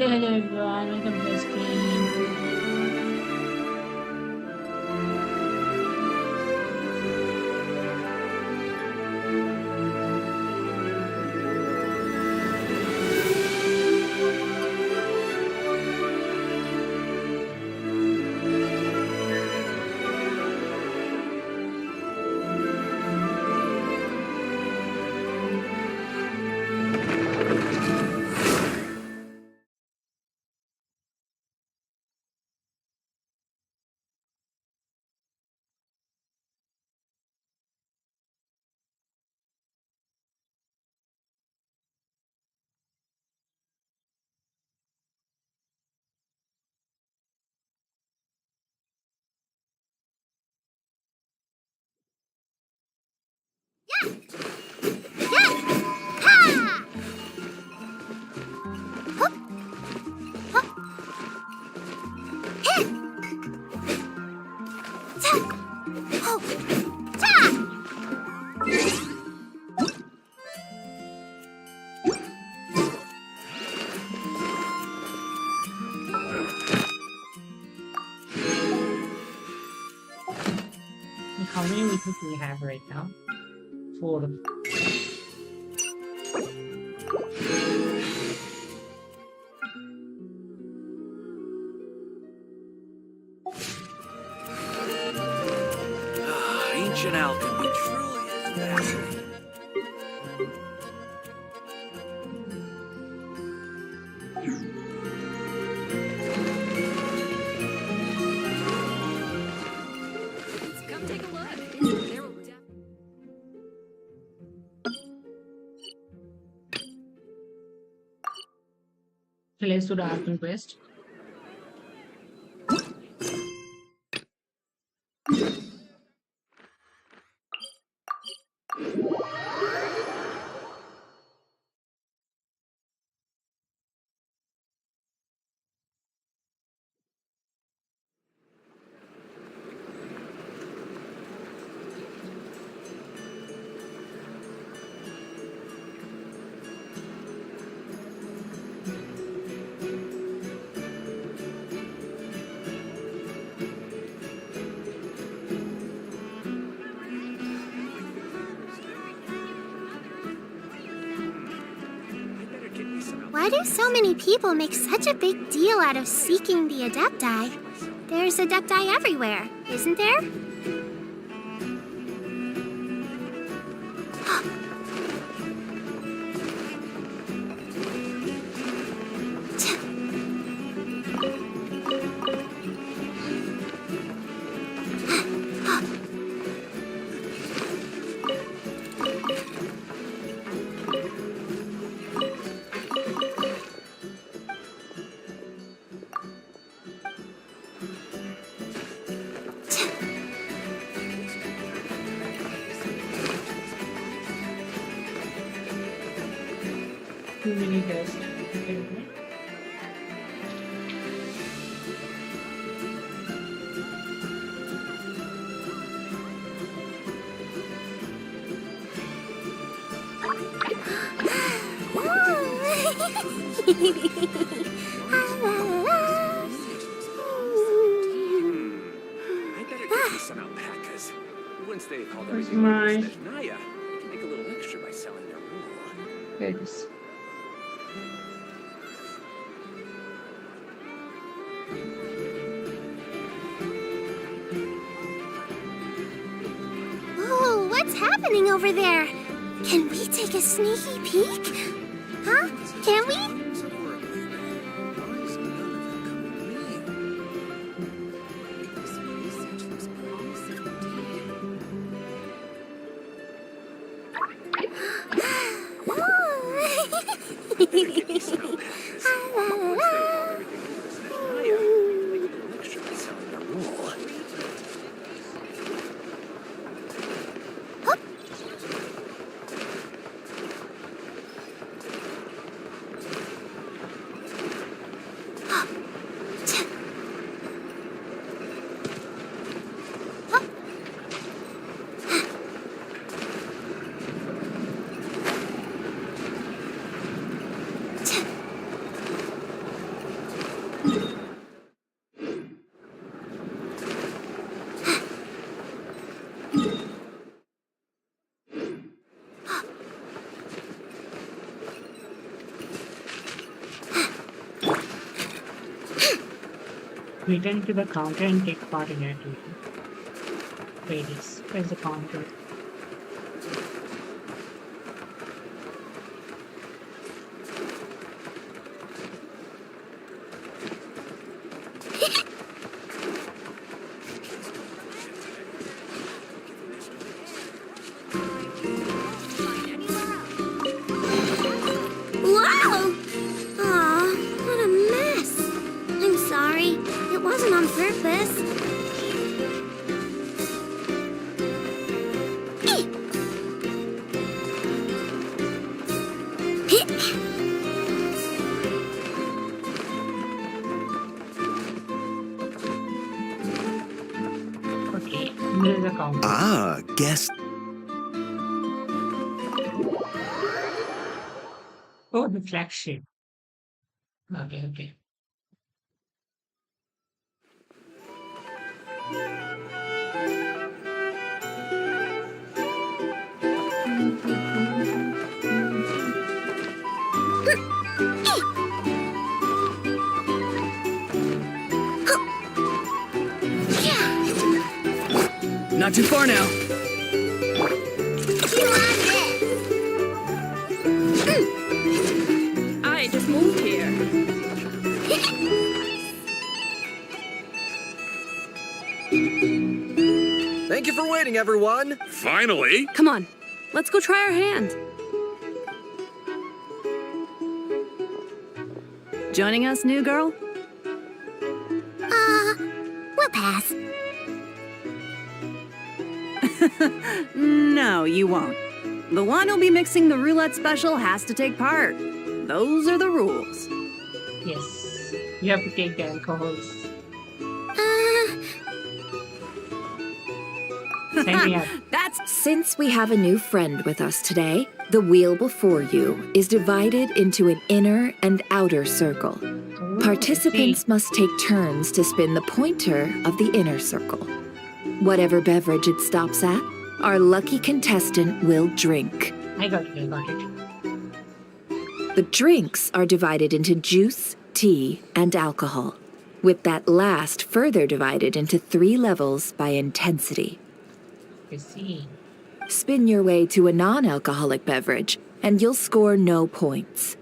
hello everyone, welcome to the screen. How many weekends do we have right now? 4. Ancient alchemy truly is fascinating. Come take a look. There will So let's do the afternoon quest. Why do so many people make such a big deal out of seeking the Adepti? There's Adepti everywhere, isn't there? Too many tests. I better get you some alpacas. Once they've hauled everything my- to Naya, they can make a little extra by selling their wool. Goodness. Ooh, what's happening over there? Can we take a sneaky peek? Huh? Can we? Return to the counter and take part in activity. Wait, where's the counter? Wow! Aw, what a mess. I'm sorry. It wasn't on purpose. Okay, there is the counter. Ah, guess. Oh, the flagship. Okay, okay. Not too far now. You want this? I just moved here. Thank you for waiting, everyone. Finally! Come on, let's go try our hand. Joining us, new girl? We'll pass. No, you won't. The one who'll be mixing the roulette special has to take part. Those are the rules. Yes. You have to take the alcohols. Sign me up. Since we have a new friend with us today, the wheel before you is divided into an inner and outer circle. Oh, Participants must take turns to spin the pointer of the inner circle. Whatever beverage it stops at, our lucky contestant will drink. I got it, I got it. The drinks are divided into juice, tea, and alcohol, with that last further divided into 3 levels by intensity. I see. Spin your way to a non-alcoholic beverage, and you'll score no points.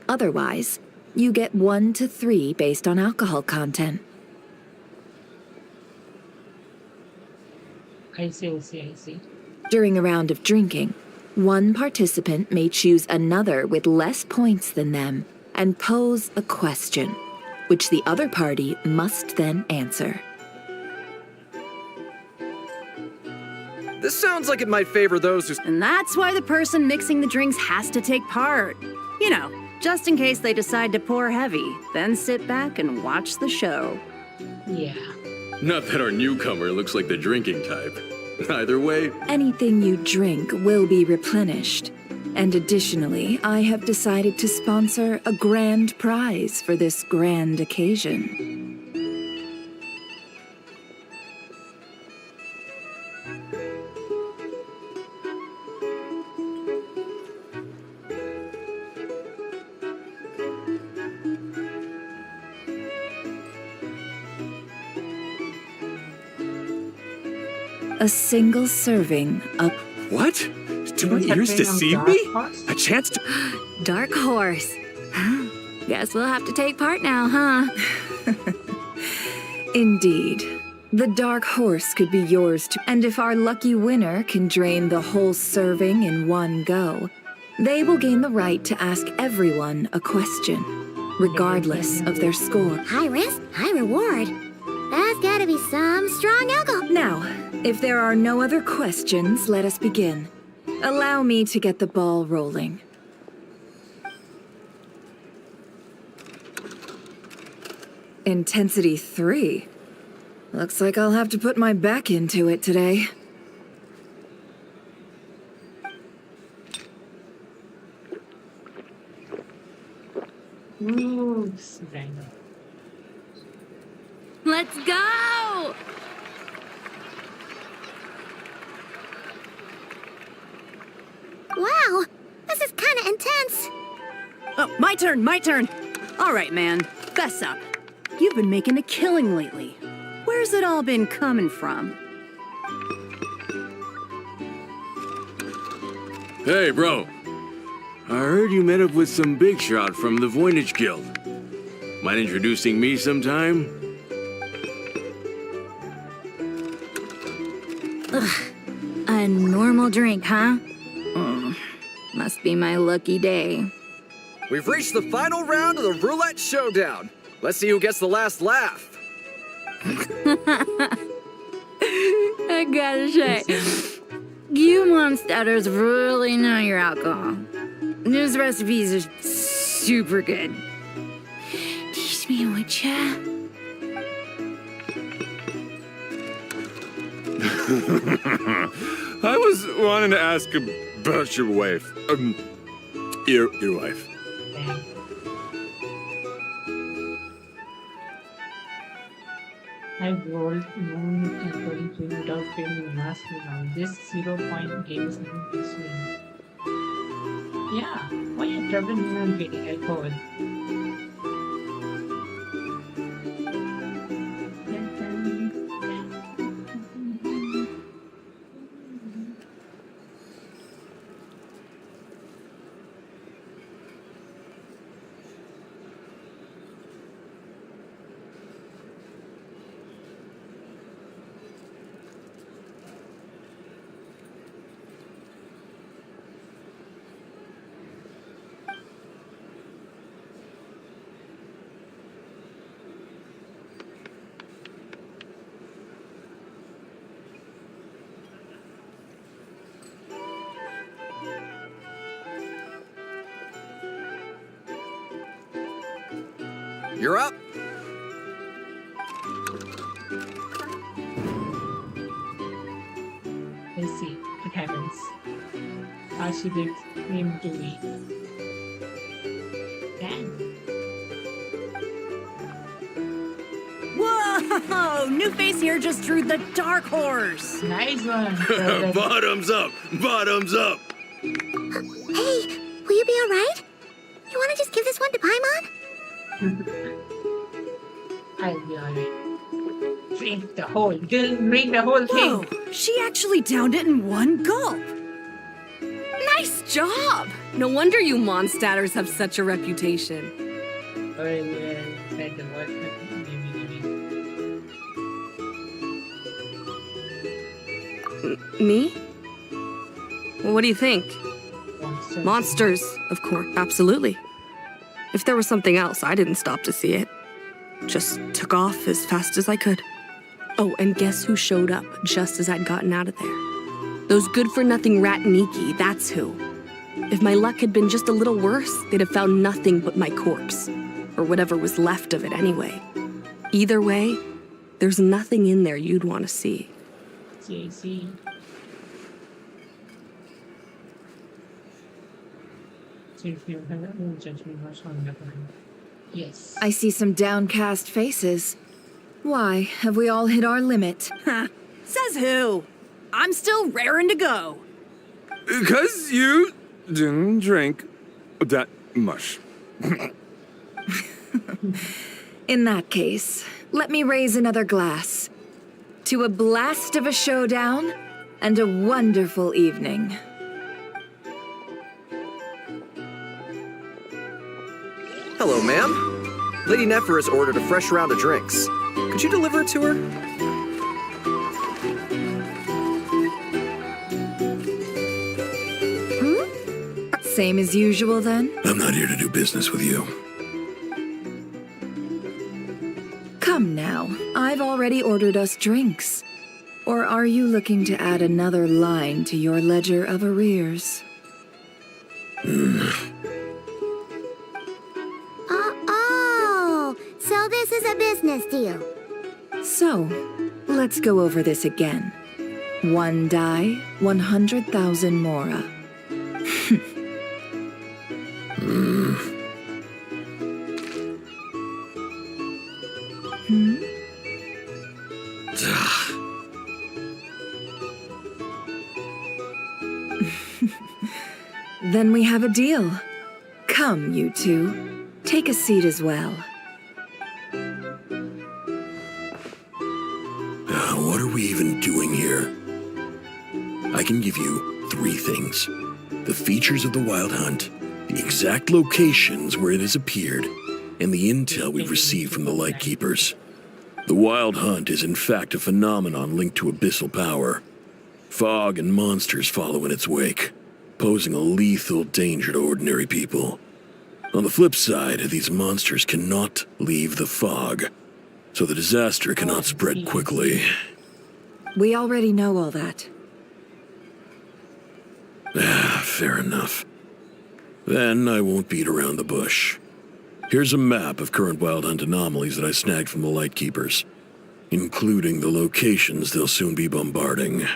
Otherwise, you get 1 to 3 based on alcohol content. I see. During a round of drinking, one participant may choose another with less points than them and pose a question, which the other party must then answer. This sounds like it might favor those who... And that's why the person mixing the drinks has to take part. You know, just in case they decide to pour heavy, then sit back and watch the show. Yeah. Not that our newcomer looks like the drinking type. Either way, Anything you drink will be replenished. And additionally, I have decided to sponsor a grand prize for this grand occasion. A single serving of... What? Do my Is that ears thing on deceive Dark me? Horse? A chance to... Dark horse. Guess we'll have to take part now, huh? Indeed. The dark horse could be yours too. And if our lucky winner can drain the whole serving in one go, they will gain the right to ask everyone a question, regardless of their score. High risk, high reward. That's gotta be some strong alcohol. Now, if there are no other questions, let us begin. Allow me to get the ball rolling. Intensity 3. Looks like I'll have to put my back into it today. Ooh, surrender. Let's go! Wow, this is kinda intense. Oh, my turn. All right, man. Fess up. you've been making a killing lately. Where's it all been coming from? Hey, bro. I heard you met up with some big shot from the Voynich Guild. Mind introducing me sometime? A normal drink, huh? Must be my lucky day. We've reached the final round of the roulette showdown. Let's see who gets the last laugh. I gotta say, you monsters really know your alcohol. These recipes are super good. Teach me, would ya? I was wanting to ask about your wife. Your wife. I rolled moon according to without failing last round. This 0-point game is not this win. Yeah, why you traveling and getting alcohol? You're up. Let's see what happens. How should it aim to be? Damn. Whoa! New face here just drew the dark horse. Nice one. Bottoms up! Bottoms up! Hey, will you be alright? You wanna just give this one to Paimon? I'll be alright. Drink the whole, drink the whole thing. Whoa! She actually downed it in one gulp. Nice job! No wonder you monstatters have such a reputation. Oh, yeah, said the word. Me? What do you think? Monsters, of course, absolutely. If there was something else, I didn't stop to see it. Just took off as fast as I could. Oh, and guess who showed up just as I'd gotten out of there? Those good-for-nothing rat Niki, that's who. If my luck had been just a little worse, they'd have found nothing but my corpse. Or whatever was left of it anyway. Either way, there's nothing in there you'd want to see. JC. So if you have no judgment was on the ground. Yes. I see some downcast faces. Why, have we all hit our limit? Ha! Says who? I'm still raring to go. 'Cause you didn't drink that much. In that case, let me raise another glass. To a blast of a showdown and a wonderful evening. Hello, ma'am. Lady Nefer has ordered a fresh round of drinks. Could you deliver it to her? Same as usual then? I'm not here to do business with you. Come now, I've already ordered us drinks. Or are you looking to add another line to your ledger of arrears? Oh, so this is a business deal. So, let's go over this again. 1 die, 100,000 mora. Then we have a deal. Come, you two. Take a seat as well. can give you 3 things. The features of the Wild Hunt, the exact locations where it has appeared, and the intel we've received from the Lightkeepers. The Wild Hunt is in fact a phenomenon linked to abyssal power. Fog and monsters follow in its wake, posing a lethal danger to ordinary people. On the flip side, these monsters cannot leave the fog, so the disaster cannot spread quickly. We already know all that. Fair enough. Then I won't beat around the bush. Here's a map of current Wild Hunt anomalies that I snagged from the Lightkeepers, including the locations they'll soon be bombarding.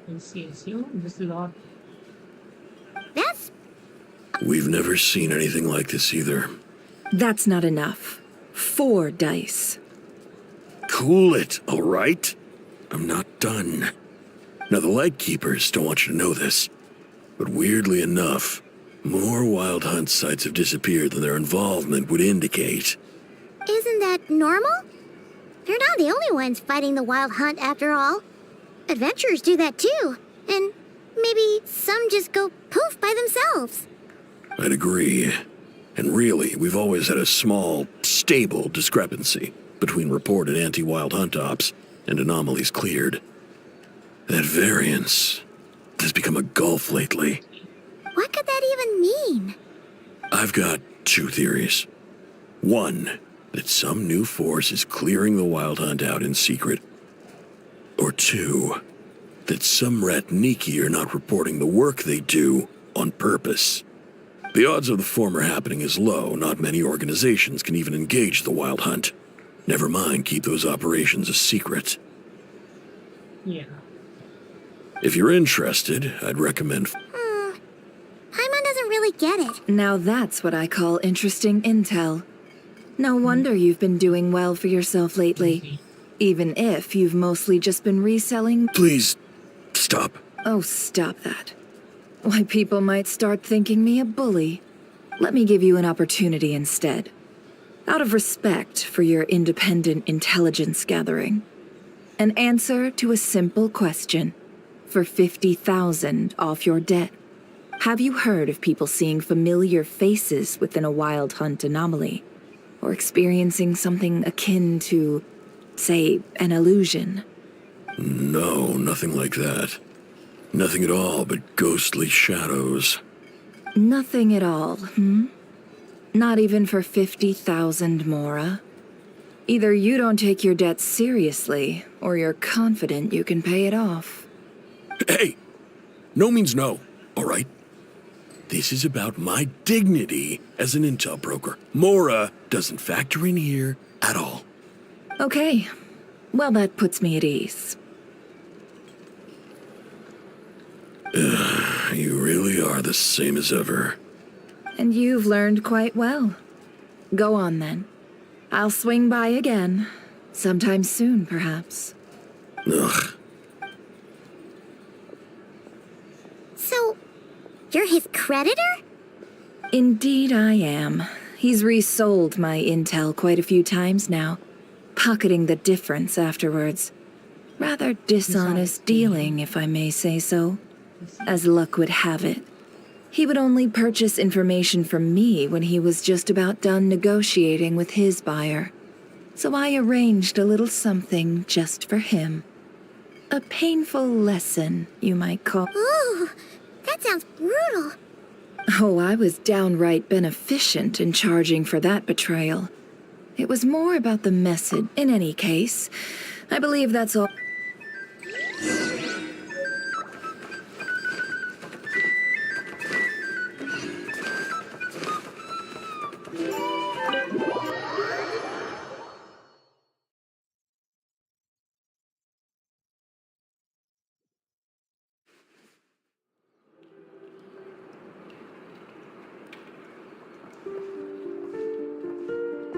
This lot. That's We've never seen anything like this either. That's not enough. 4 dice. Cool it, all right? I'm not done. Now, the Lightkeepers don't want you to know this, but weirdly enough, more Wild Hunt sites have disappeared than their involvement would indicate. Isn't that normal? They're not the only ones fighting the Wild Hunt after all. Adventurers do that too. And maybe some just go poof by themselves. I'd agree. And really, we've always had a small, stable discrepancy between reported anti-Wild Hunt ops and anomalies cleared. That variance has become a gulf lately. What could that even mean? I've got 2 theories. One, that some new force is clearing the Wild Hunt out in secret. Or 2, that some Ratniki are not reporting the work they do on purpose. The odds of the former happening is low. Not many organizations can even engage the Wild Hunt. Never mind keep those operations a secret. Yeah. If you're interested, I'd recommend... Paimon doesn't really get it. Now that's what I call interesting intel. No wonder you've been doing well for yourself lately. Even if you've mostly just been reselling... Please, stop. Oh, stop that. Why, people might start thinking me a bully. Let me give you an opportunity instead. Out of respect for your independent intelligence gathering. An answer to a simple question. For 50,000 off your debt. Have you heard of people seeing familiar faces within a Wild Hunt anomaly? Or experiencing something akin to, say, an illusion? No, nothing like that. Nothing at all but ghostly shadows. Nothing at all, Not even for 50,000 Mora? Either you don't take your debt seriously, or you're confident you can pay it off. Hey! No means no, all right? This is about my dignity as an intel broker. Mora doesn't factor in here at all. Okay. Well, that puts me at ease. You really are the same as ever. And you've learned quite well. Go on, then. I'll swing by again. Sometime soon, perhaps. Ugh. So, you're his creditor? Indeed I am. He's resold my intel quite a few times now, pocketing the difference afterwards. Rather dishonest dealing, if I may say so. As luck would have it, he would only purchase information from me when he was just about done negotiating with his buyer. So I arranged a little something just for him. A painful lesson, you might call. Ooh, that sounds brutal. Oh, I was downright beneficent in charging for that betrayal. It was more about the message. In any case, I believe that's all.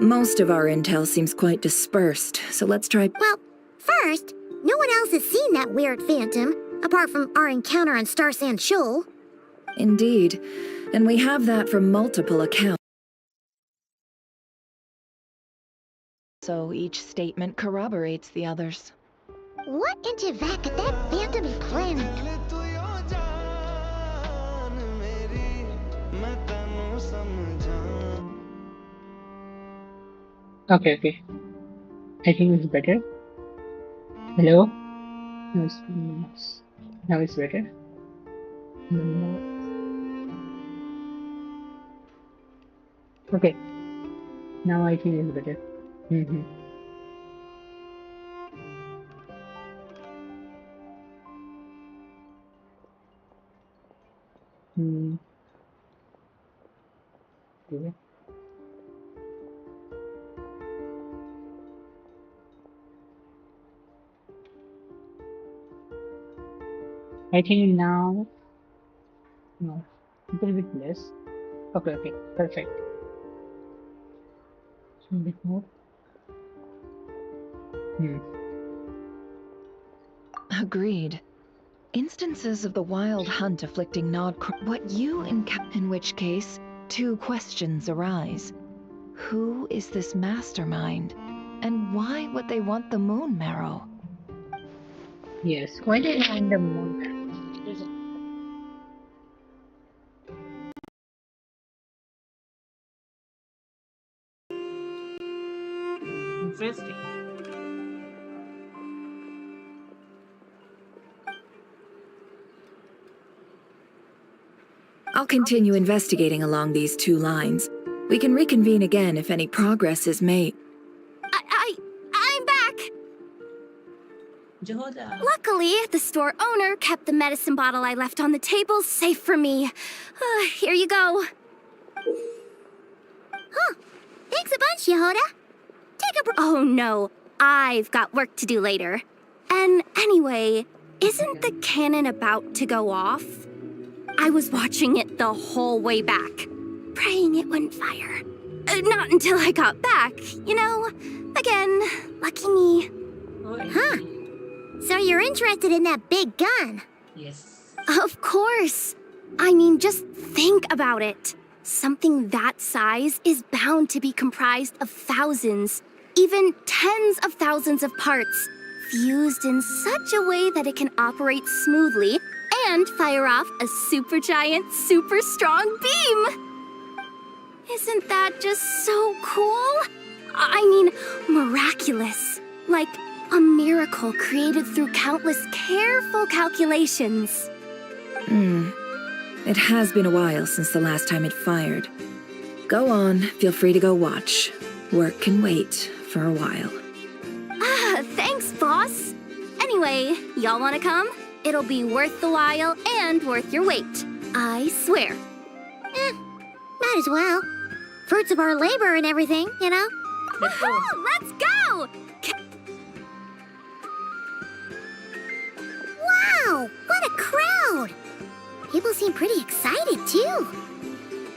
Most of our intel seems quite dispersed, so let's try. Well, first, no one else has seen that weird phantom, apart from our encounter on Star Sand Shoal. Indeed, and we have that from multiple accounts. So each statement corroborates the others. What into that could that phantom be planning? Okay, okay. I think it's better. Hello? Now it's better. No. Okay. Now I think it's better. Mm-hmm. Mm. Okay. I think now, no, a little bit less. Okay, okay, perfect. A bit more. Hmm. Agreed. Instances of the wild hunt afflicting what you encounter, in which case, two questions arise. Who is this mastermind? And why would they want the moon marrow? Yes, why did I find the moon? Interesting. I'll continue investigating along these two lines. We can reconvene again if any progress is made. I'm back! Jehoda. Luckily, the store owner kept the medicine bottle I left on the table safe for me. Here you go. Huh. Thanks a bunch, Yehoda. Take a Oh no, I've got work to do later. And anyway, isn't the cannon about to go off? I was watching it the whole way back, praying it wouldn't fire. Not until I got back, you know? Again, lucky me. Huh. So you're interested in that big gun? Yes. Of course. I mean, just think about it. Something that size is bound to be comprised of thousands, even tens of thousands of parts, fused in such a way that it can operate smoothly and fire off a supergiant, super strong beam. Isn't that just so cool? I mean, miraculous. Like a miracle created through countless careful calculations. It has been a while since the last time it fired. Go on, feel free to go watch. Work can wait for a while. Thanks, boss. Anyway, y'all wanna come? It'll be worth the while and worth your wait. I swear. Might as well. Fruits of our labor and everything, you know? Woohoo! Let's go! Wow! What a crowd! People seem pretty excited, too.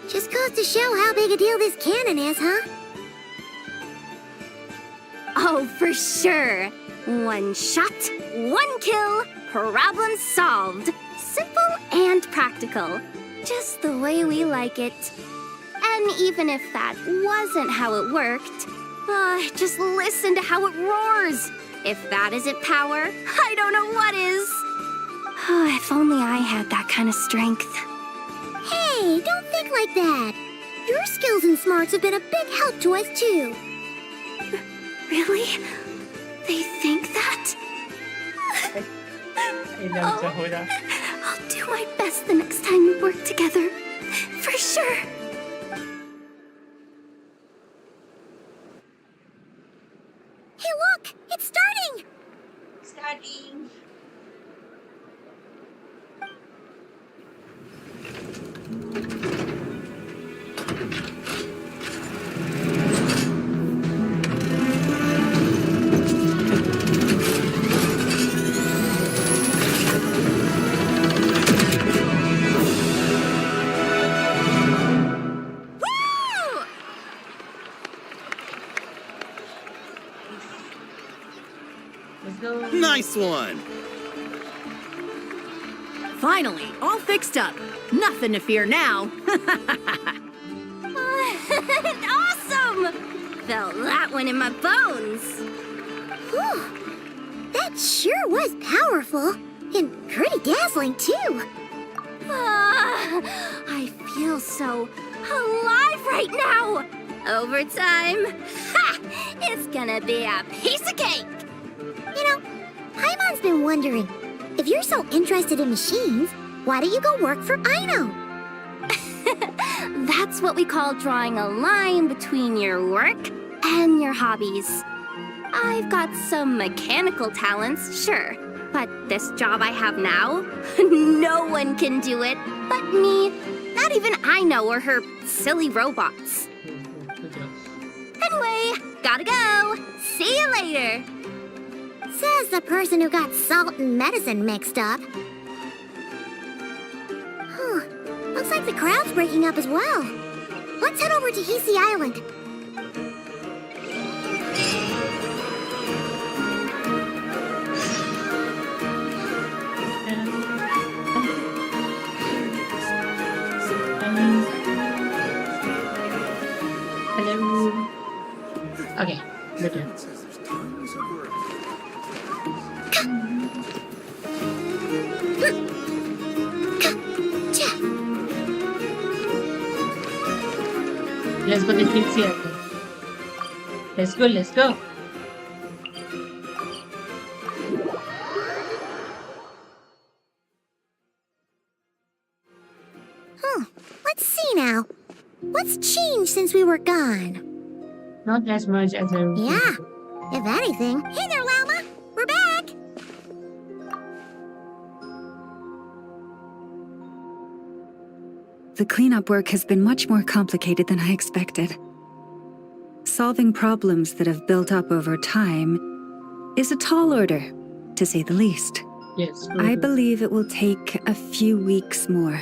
Just goes to show how big a deal this cannon is, huh? Oh, for sure. One shot, one kill, problem solved. Simple and practical. Just the way we like it. And even if that wasn't how it worked, just listen to how it roars. If that isn't power, I don't know what is. If only I had that kind of strength. Hey, don't think like that. Your skills and smarts have been a big help to us, too. Really? They think that? I love Jehoda. I'll do my best the next time we work together. For sure. Hey, look! It's starting! Starting. Let's go. Nice one! Finally, all fixed up. Nothing to fear now. Awesome! Felt that one in my bones. Whew. That sure was powerful. And pretty dazzling, too. I feel so alive right now. Overtime. Ha! It's gonna be a piece of cake. You know, Paimon's been wondering, if you're so interested in machines, why don't you go work for Aino? That's what we call drawing a line between your work and your hobbies. I've got some mechanical talents, sure, but this job I have now, no one can do it but me. Not even Aino or her silly robots. Anyway, gotta go. See you later. Says the person who got salt and medicine mixed up. Looks like the crowd's breaking up as well. Let's head over to Hisi Island. Hello. Okay, better. Let's go to Hisi Island. Let's go, let's go. Let's see now. What's changed since we were gone? Not as much as I Yeah, if anything. Hey there, Llama. We're back. The cleanup work has been much more complicated than I expected. Solving problems that have built up over time is a tall order, to say the least. Yes. I believe it will take a few weeks more.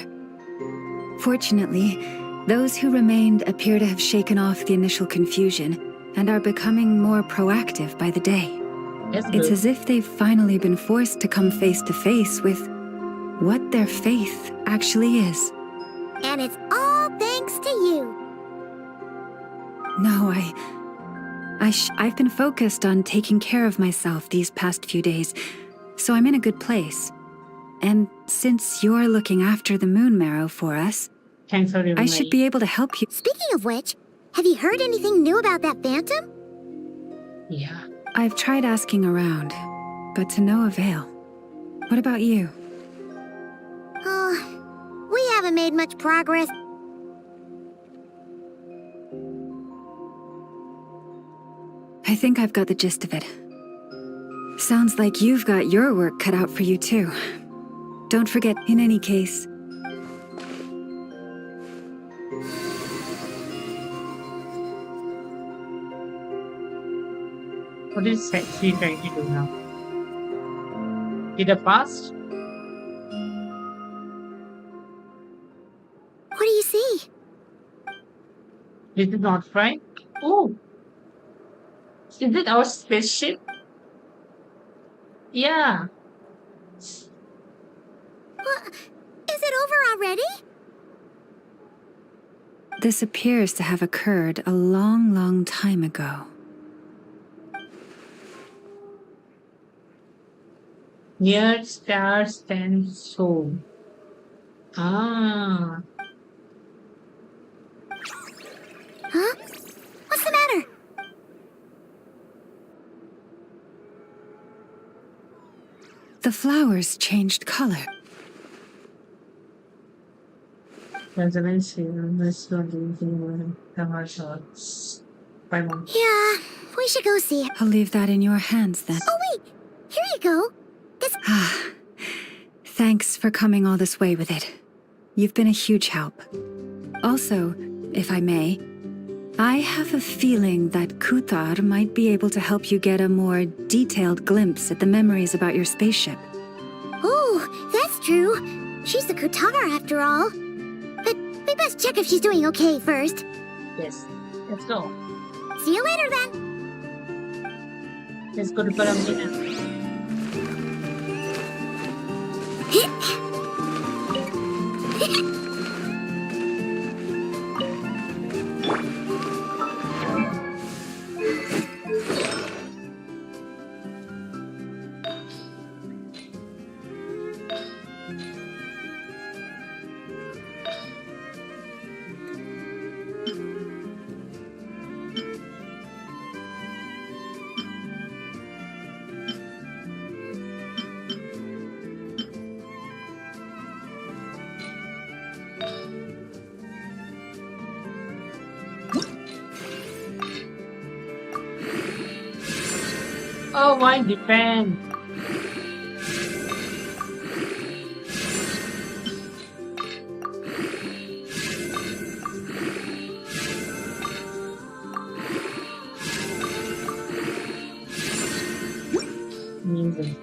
Fortunately, those who remained appear to have shaken off the initial confusion and are becoming more proactive by the day. It's as if they've finally been forced to come face to face with what their faith actually is. And it's all thanks to you. No, I've been focused on taking care of myself these past few days, so I'm in a good place. And since you're looking after the moon marrow for us, thanks for I should be able to help you. Speaking of which, have you heard anything new about that phantom? Yeah. I've tried asking around, but to no avail. What about you? We haven't made much progress. I think I've got the gist of it. Sounds like you've got your work cut out for you too. Don't forget, in any case, what is she trying to do now? Did it pass? What do you see? Did it not fry? Oh! Is it our spaceship? Yeah. Is it over already? this appears to have occurred a long, long time ago. Near star stands so. Ah. Huh? What's the matter? The flowers changed color. Bye, Mom. Yeah, we should go see it. I'll leave that in your hands then. Oh, wait. Here you go. This... Thanks for coming all this way with it. You've been a huge help. Also, if I may, I have a feeling that Kuthar might be able to help you get a more detailed glimpse at the memories about your spaceship. Oh, that's true. She's the Kutar after all. But we best check if she's doing okay first. Yes. Let's go. See you later then. Let's go to Paramina. Oh, why defend? Amazing.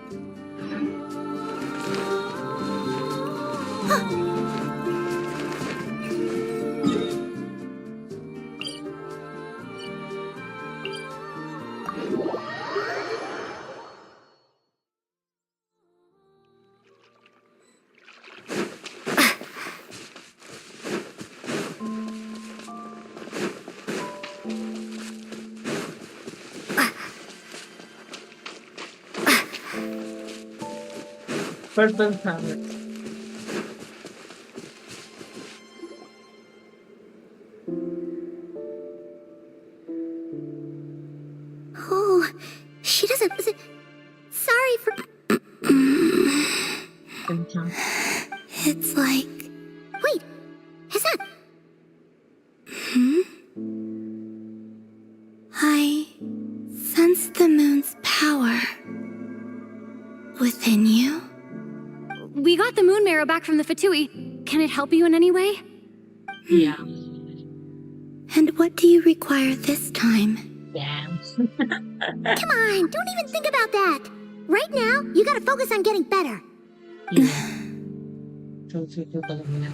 Purple hammer. Oh, she doesn't. Sorry for. It's like. Wait, is that. Hmm? I sense the moon's power within you. We got the moon marrow back from the Fatui. Can it help you in any way? Yeah. And what do you require this time? Damn. Come on, don't even think about that. Right now, you gotta focus on getting better. Yeah. True pala nila.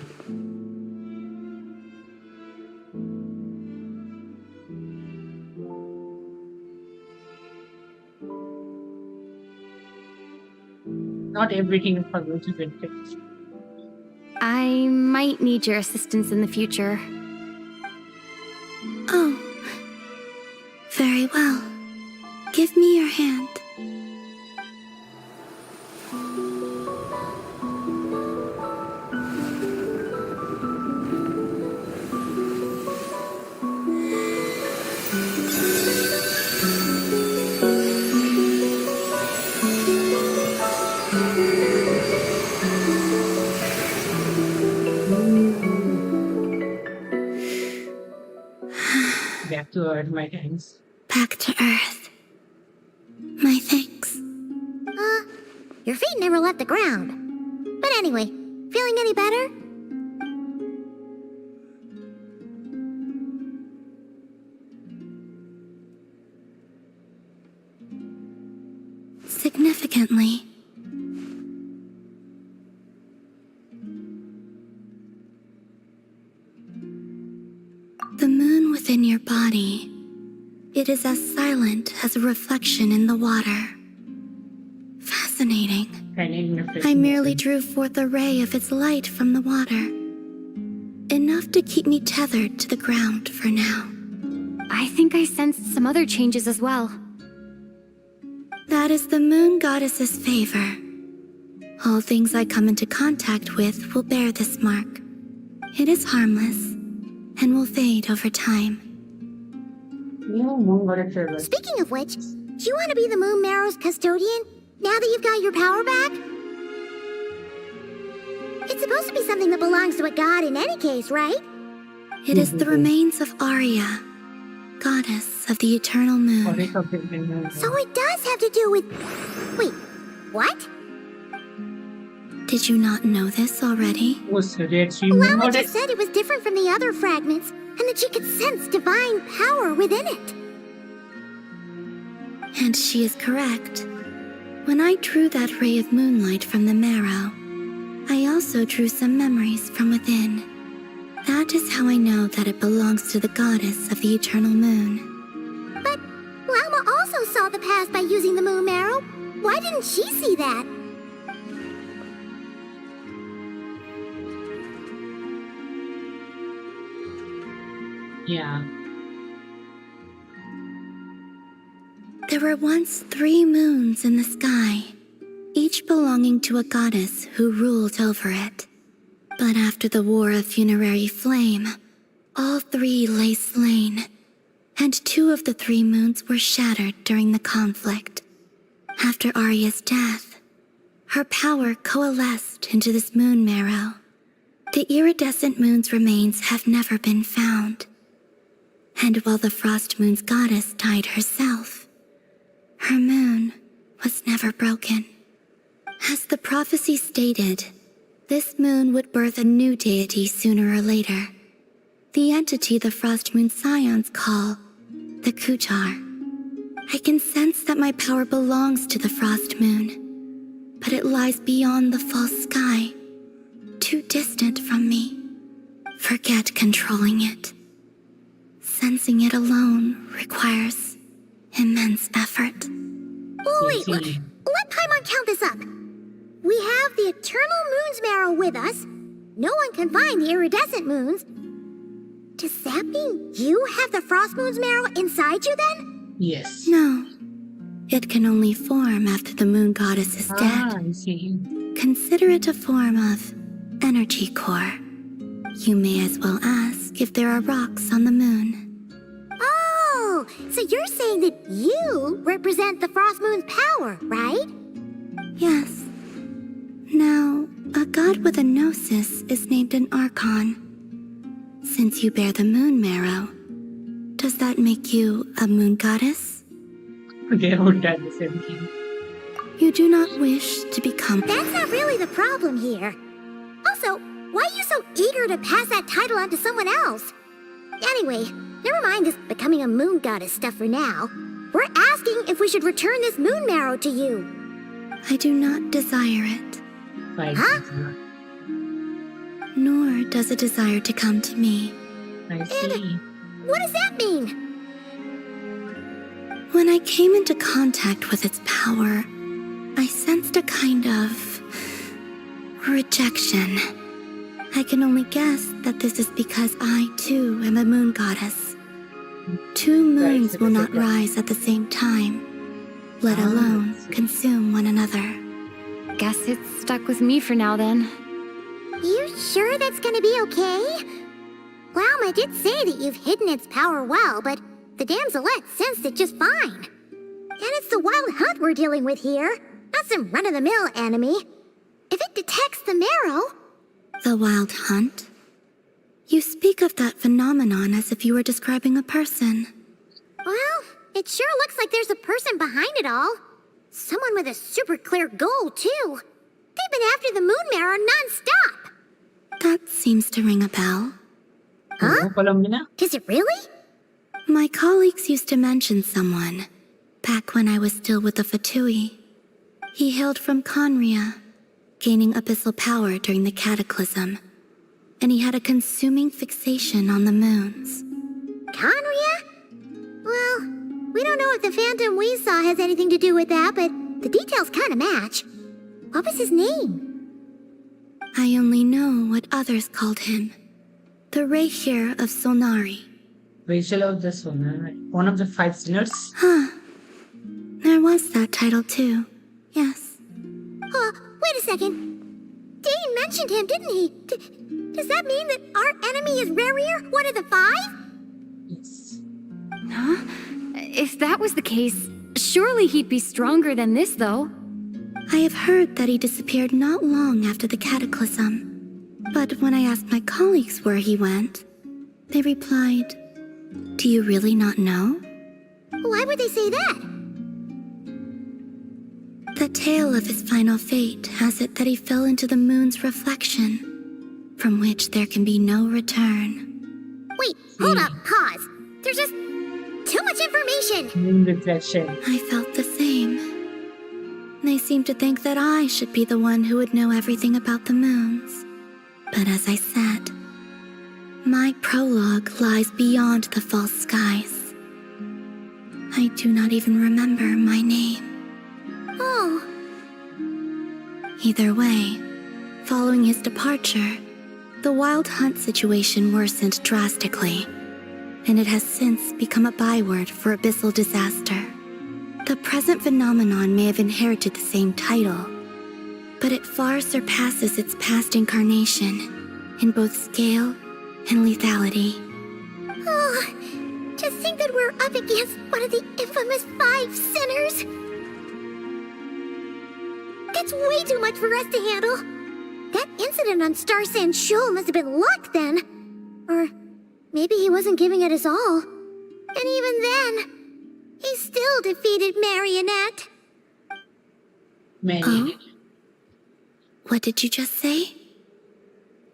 Not everything is for those who benefits. I might need your assistance in the future. Oh. Very well. Give me your hand. Back to Earth, my thanks. Back to Earth. My thanks. Your feet never left the ground. But anyway, feeling any better? Significantly. The moon within your body, it is as silent as a reflection in the water. Fascinating. I merely drew forth a ray of its light from the water. Enough to keep me tethered to the ground for now. I think I sensed some other changes as well. That is the moon goddess's favor. All things I come into contact with will bear this mark. It is harmless and will fade over time. Speaking of which, do you want to be the Moon Marrow's custodian now that you've got your power back? It's supposed to be something that belongs to a god in any case, right? It is the remains of Arya, goddess of the eternal moon. So it does have to do with... Wait, what? Did you not know this already? Lama just said it was different from the other fragments, and that she could sense divine power within it. And she is correct. When I drew that ray of moonlight from the marrow, I also drew some memories from within. That is how I know that it belongs to the goddess of the eternal moon. But Lama also saw the past by using the moon marrow. Why didn't she see that? Yeah. There were once 3 moons in the sky, each belonging to a goddess who ruled over it. But after the War of Funerary Flame, all 3 lay slain, and 2 of the 3 moons were shattered during the conflict. After Arya's death, her power coalesced into this moon marrow. The The iridescent moon's remains have never been found. And while the frost moon's goddess died herself, her moon was never broken. As the prophecy stated, this moon would birth a new deity sooner or later. The entity the frost moon scions call the Kuchar. I can sense that my power belongs to the frost moon, but it lies beyond the false sky, too distant from me. Forget controlling it. Sensing it alone requires immense effort. Wait, let Paimon count this up. We have the eternal moon's marrow with us. No one can find the iridescent moons. Does that mean you have the frost moon's marrow inside you then? Yes. No. It can only form after the moon goddess is dead. I see. Consider it a form of energy core. You may as well ask if there are rocks on the moon. Oh, so you're saying that you represent the frost moon's power, right? Yes. Now, a god with a gnosis is named an Archon. Since you bear the moon marrow, does that make you a moon goddess? They would do the same thing. You do not wish to become... That's not really the problem here. Also, why are you so eager to pass that title on to someone else? Anyway, never mind this becoming a moon goddess stuff for now. We're asking if we should return this moon marrow to you. I do not desire it. Huh? Nor does it desire to come to me. I see. What does that mean? When I came into contact with its power, I sensed a kind of rejection. I can only guess that this is because I, too, am a moon goddess. Two moons will not rise at the same time, let alone consume one another. Guess it's stuck with me for now then. You sure that's gonna be okay? Glauma did say that you've hidden its power well, but the damselette sensed it just fine. And it's the wild hunt we're dealing with here, not some run-of-the-mill enemy. If it detects the marrow... The wild hunt? You speak of that phenomenon as if you were describing a person. Well, it sure looks like there's a person behind it all. Someone with a super clear goal, too. They've been after the moon marrow non-stop. That seems to ring a bell. Huh? Is it really? My colleagues used to mention someone, back when I was still with the Fatui. He hailed from Conria, gaining abyssal power during the cataclysm, and he had a consuming fixation on the moons. Conria? Well, we don't know if the phantom we saw has anything to do with that, but the details kind of match. What was his name? I only know what others called him. The Rehir of Solnari. Rachel of the Sonar, one of the 5 sinners. Huh. There was that title too. Yes. Wait a second. Dane mentioned him, didn't he? Does that mean that our enemy is Rerir, one of the 5? Yes. Huh? If that was the case, surely he'd be stronger than this, though. I have heard that he disappeared not long after the cataclysm. But when I asked my colleagues where he went, they replied, "Do you really not know?" Why would they say that? The tale of his final fate has it that he fell into the moon's reflection, from which there can be no return. Wait, hold up, pause. There's just too much information. Moon reflection. I felt the same. They seemed to think that I should be the one who would know everything about the moons. But as I said, my prologue lies beyond the false skies. I do not even remember my name. Oh. Either way, following his departure, the wild hunt situation worsened drastically, and it has since become a byword for abyssal disaster. The present phenomenon may have inherited the same title, but it far surpasses its past incarnation in both scale and lethality. Oh, to think that we're up against one of the infamous 5 sinners. That's way too much for us to handle. That incident on Star Sand Shoal must have been luck then. Or maybe he wasn't giving it his all. And even then, he still defeated Marionette. Marionette. What did you just say?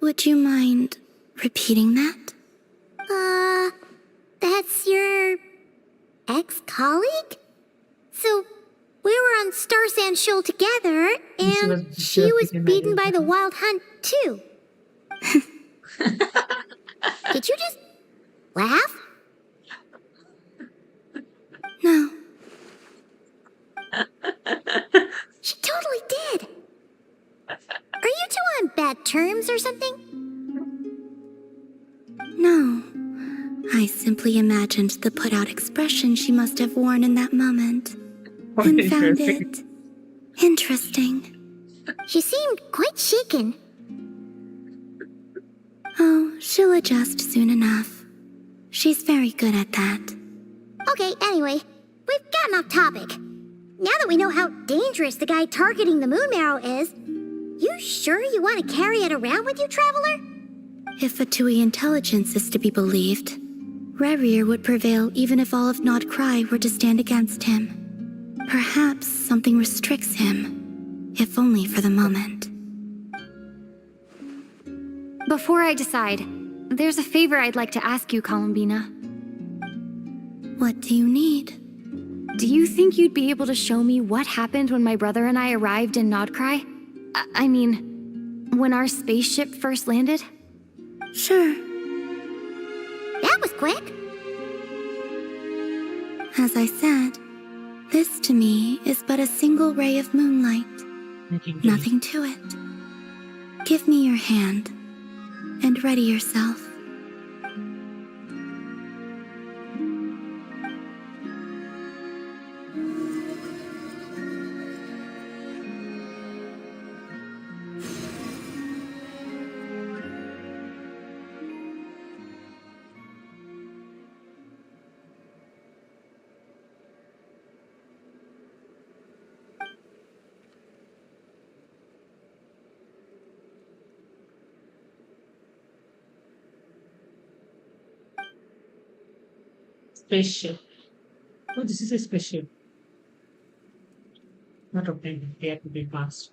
Would you mind repeating that? That's your ex-colleague? So, we were on Star Sand Shoal together, and she was beaten by the Wild Hunt, too. Did you just laugh? No. She totally did. Are you two on bad terms or something? No. I simply imagined the put-out expression she must have worn in that moment. And found it interesting. She seemed quite shaken. Oh, she'll adjust soon enough. She's very good at that. Okay, anyway, we've gotten off topic. Now that we know how dangerous the guy targeting the moon marrow is, you sure you want to carry it around with you, Traveler? If Fatui intelligence is to be believed, Rerir would prevail even if all of Nod Cry were to stand against him. Perhaps something restricts him, if only for the moment. Before I decide, there's a favor I'd like to ask you, Columbina. What do you need? Do you think you'd be able to show me what happened when my brother and I arrived in Nodcry? I mean, when our spaceship first landed? Sure. That was quick. As I said, this to me is but a single ray of moonlight. Nothing to it. Give me your hand, and ready yourself. Spaceship. Oh, this is a spaceship. Not a plane. They have to be fast.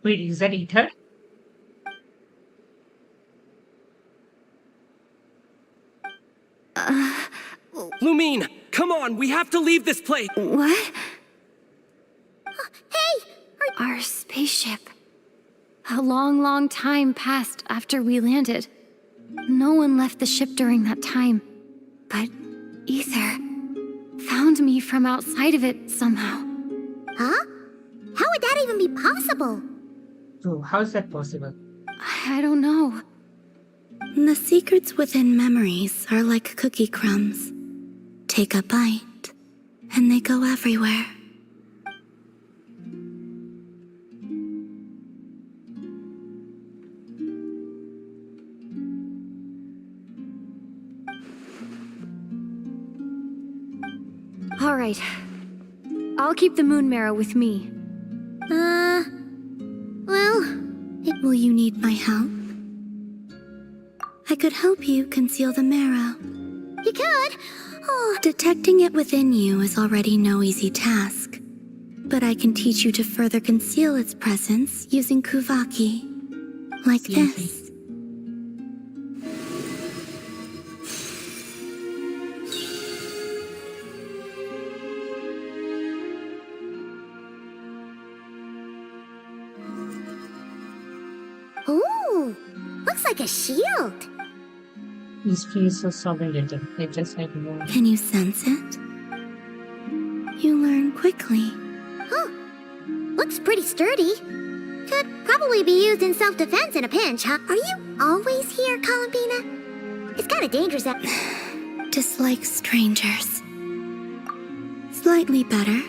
Wait, is that Ether? Lumine, come on, we have to leave this place. What? Hey! Our spaceship. A long, long time passed after we landed. No one left the ship during that time. But Ether found me from outside of it somehow. Huh? How would that even be possible? So, how is that possible? I don't know. The secrets within memories are like cookie crumbs. Take a bite, and they go everywhere. All right. I'll keep the moon marrow with me. Well... Will you need my help? I could help you conceal the marrow. You could? Oh. Detecting it within you is already no easy task. But I can teach you to further conceal its presence using Kuvaki. Like this. Ooh, looks like a shield. This feels so sophisticated. I just like more. Can you sense it? You learn quickly. Huh. Looks pretty sturdy. Could probably be used in self-defense in a pinch, huh? Are you always here, Columbina? It's kind of dangerous out... Dislike strangers. Slightly better.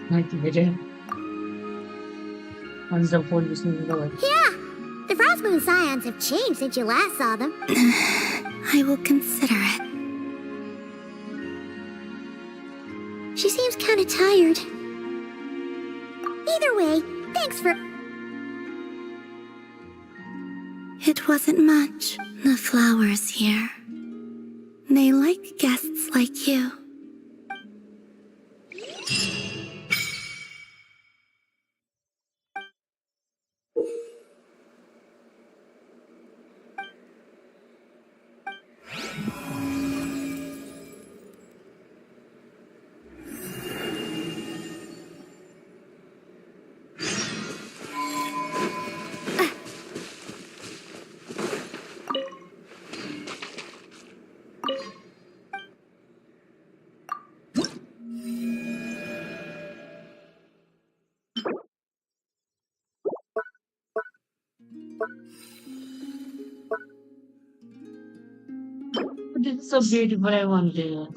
Like the video. Once the phone is in the way. Yeah, the Frost Moon Scions have changed since you last saw them. I will consider it. She seems kind of tired. Either way, thanks for... It wasn't much, the flowers here. They like guests like you. This is so beautiful, I want this.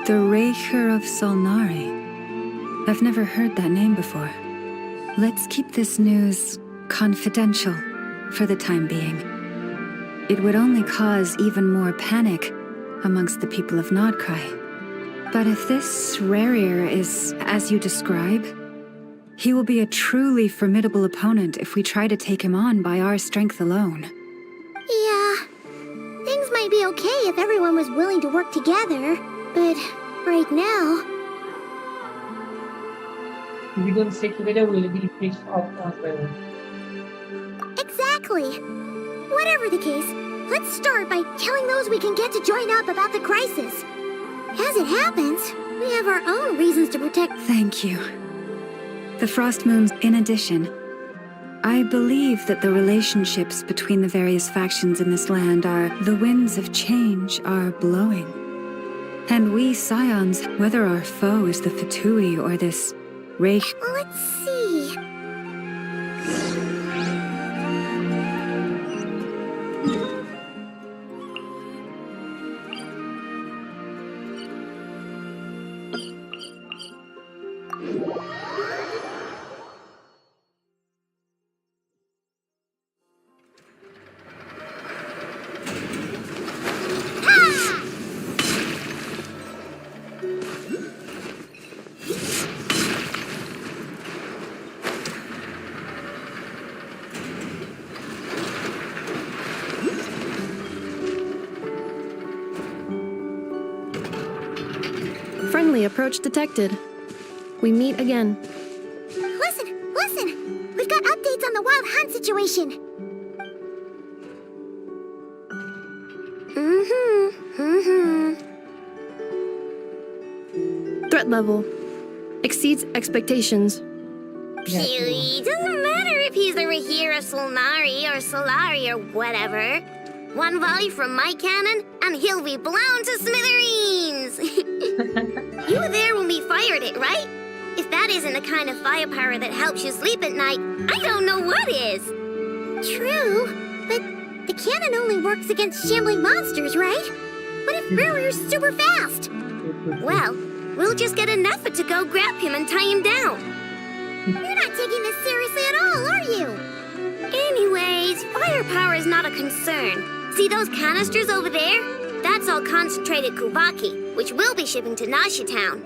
The Raker of Solnari. I've never heard that name before. Let's keep this news confidential for the time being. It would only cause even more panic amongst the people of Nodcry. But if this Rarir is as you describe, he will be a truly formidable opponent if we try to take him on by our strength alone. Yeah, things might be okay if everyone was willing to work together, but right now... If we don't stick together, we'll be picked off one by one. Exactly. Whatever the case, let's start by telling those we can get to join up about the crisis. As it happens, we have our own reasons to protect... Thank you. The Frost Moons, in addition, I believe that the relationships between the various factions in this land are... The winds of change are blowing. And we Scions, whether our foe is the Fatui or this Reich... Let's see... Friendly approach detected. We meet again. Listen! We've got updates on the Wild Hunt situation. Threat level exceeds expectations. Phew, doesn't matter if he's the Rahir of Solnari or Solari or whatever. One volley from my cannon, and he'll be blown to smithereens! You were there when we fired it, right? If that isn't the kind of firepower that helps you sleep at night, I don't know what is! True, but the cannon only works against shambling monsters, right? What if Rarir's super fast? Well, we'll just get an effort to go grab him and tie him down. You're not taking this seriously at all, are you? Anyways, firepower is not a concern. See those canisters over there? That's all concentrated Kubaki, which we'll be shipping to Nashi Town.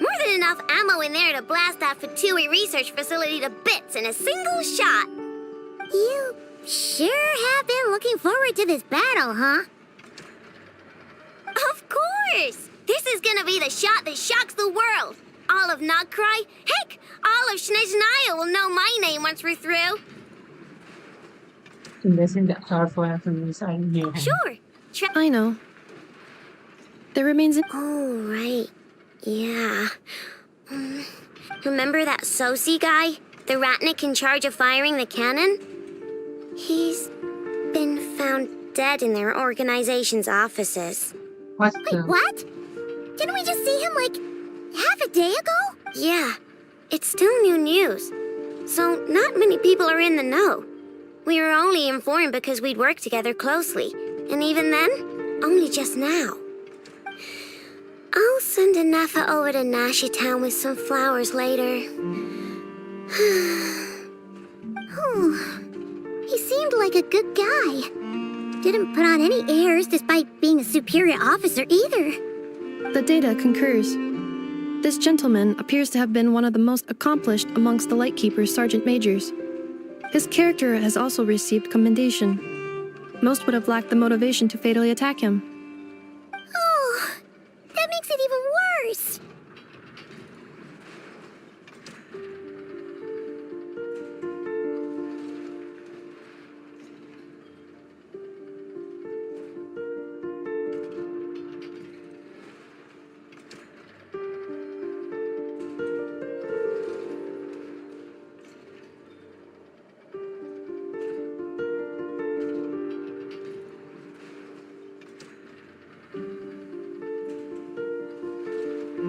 More than enough ammo in there to blast that Fatui research facility to bits in a single shot. You sure have been looking forward to this battle, huh? Of course! This is gonna be the shot that shocks the world. All of Nagcry, heck, all of Snezhnaya will know my name once we're through. Investing the car for films I knew. Sure. I know. There remains. Oh, right. Yeah. Remember that Sosi guy? The Ratnik in charge of firing the cannon? He's been found dead in their organization's offices. What? Wait, what? Didn't we just see him, like, half a day ago? Yeah. It's still new news. So not many people are in the know. We were only informed because we'd worked together closely. And even then, only just now. I'll send a Nefa over to Nashi Town with some flowers later. Oh, he seemed like a good guy. Didn't put on any airs despite being a superior officer either. The data concurs. This gentleman appears to have been one of the most accomplished amongst the Lightkeeper's sergeant majors. His character has also received commendation. Most would have lacked the motivation to fatally attack him. Oh, that makes it even worse.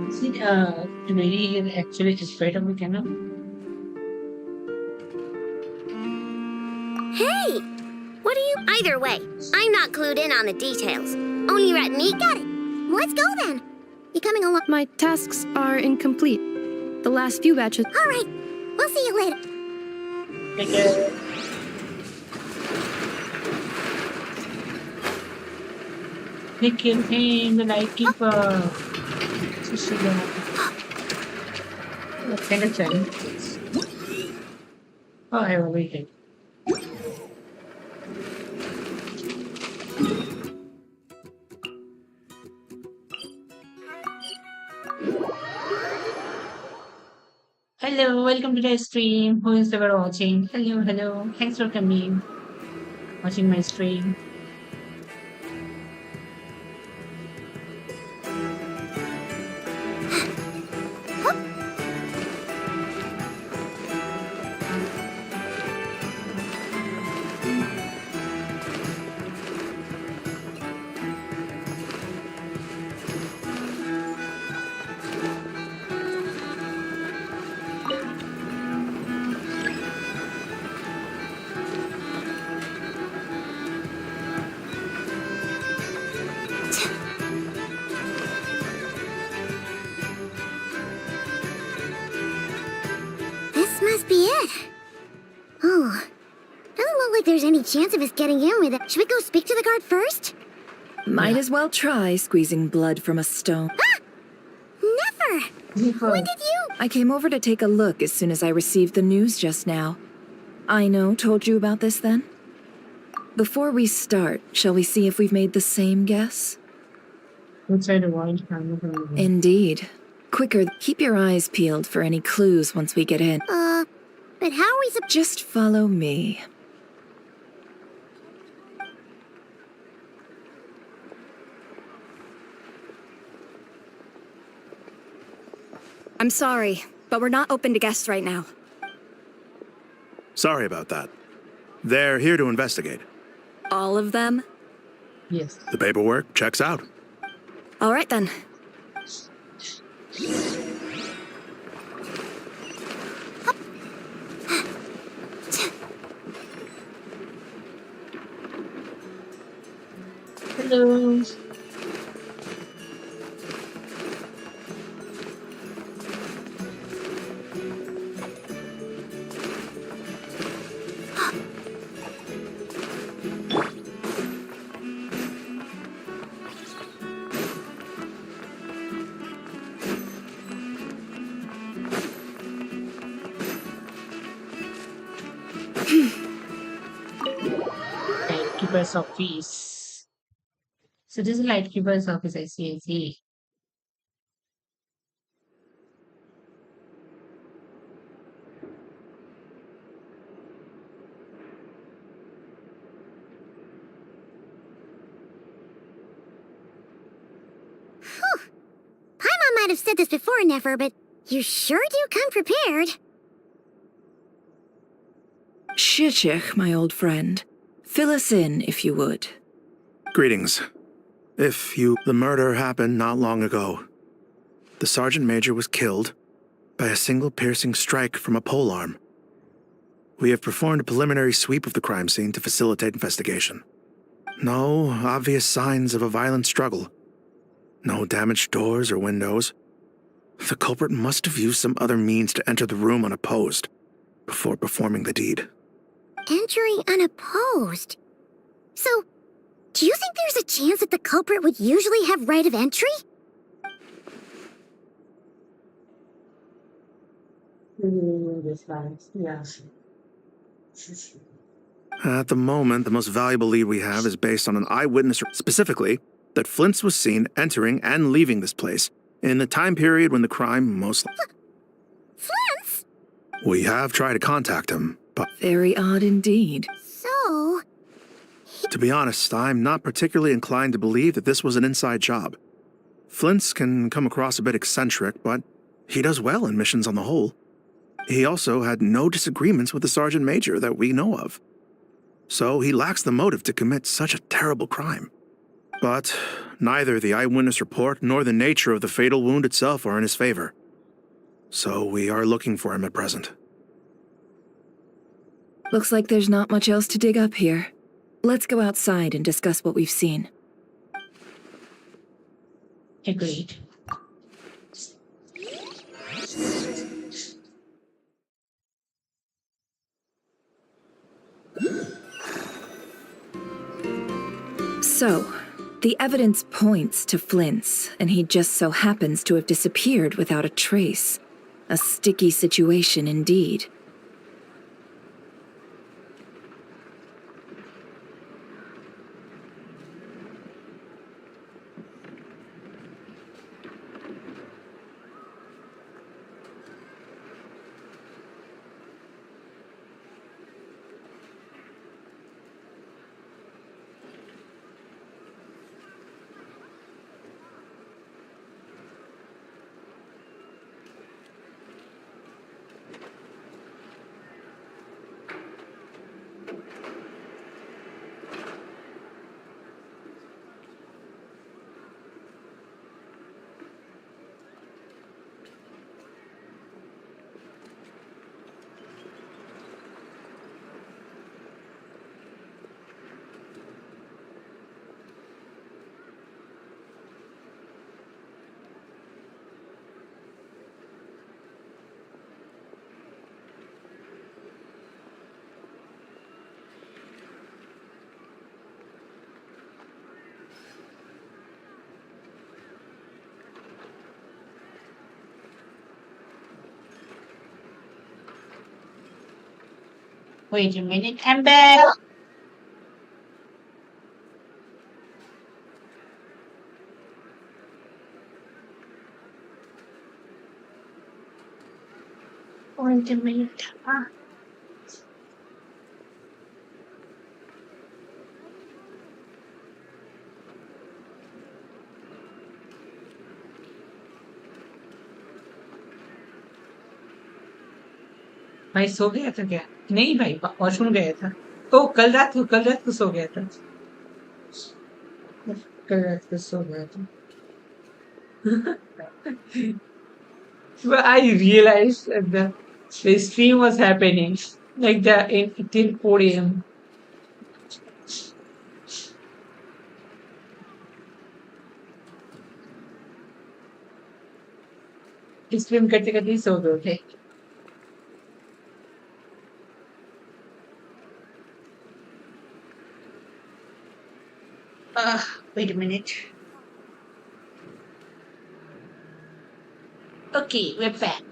See, Mary is actually afraid of the cannon. Hey! What do you... Either way, I'm not clued in on the details. Only Ratnik got it. Let's go then. You coming along? My tasks are incomplete. The last few batches... All right. We'll see you later. Take care. They killed him, the Lightkeeper. What kind of challenge? Oh, I will wait. Hello, welcome to the stream. Who is ever watching? Hello, hello. Thanks for coming. Watching my stream. This must be it. Oh, doesn't look like there's any chance of us getting in with it. Should we go speak to the guard first? Might as well try squeezing blood from a stone. Ah! Never! When did you... I came over to take a look as soon as I received the news just now. Aino told you about this then? Before we start, shall we see if we've made the same guess? Outside the wild cannon. Indeed. Quicker, keep your eyes peeled for any clues once we get in. But how are we Just follow me. I'm sorry, but we're not open to guests right now. Sorry about that. They're here to investigate. All of them? Yes. The paperwork checks out. All right then. Hello. Lightkeeper's office. So this is Lightkeeper's office, I see, I see. Paimon might have said this before, Nefer, but you sure do come prepared. Shishich, my old friend. Fill us in, if you would. Greetings. The murder happened not long ago. The Sergeant Major was killed by a single piercing strike from a polearm. We have performed a preliminary sweep of the crime scene to facilitate investigation. No obvious signs of a violent struggle. No damaged doors or windows. The culprit must have used some other means to enter the room unopposed before performing the deed. Entering unopposed. So, do you think there's a chance that the culprit would usually have right of entry? Yeah. At the moment, the most valuable lead we have is based on an eyewitness, specifically that Flint's was seen entering and leaving this place in the time period when the crime most. Flint's? We have tried to contact him, but Very odd indeed. So, to be honest, I'm not particularly inclined to believe that this was an inside job. Flint's can come across a bit eccentric, but he does well in missions on the whole. He also had no disagreements with the Sergeant Major that we know of. So he lacks the motive to commit such a terrible crime. But neither the eyewitness report nor the nature of the fatal wound itself are in his favor. So we are looking for him at present. Looks like there's not much else to dig up here. Let's go outside and discuss what we've seen. Agreed. So, the evidence points to Flint's, and he just so happens to have disappeared without a trace. A sticky situation indeed. Wait a minute, I'm back. Wait a minute. भाई सो गया था क्या? नहीं भाई, washroom गया था। तो कल रात को सो गया था। कल रात को सो गया था। But I realized that the stream was happening like that till 4 a.m. Stream करते करते ही सो गए थे। Wait a minute. Okay, we're back.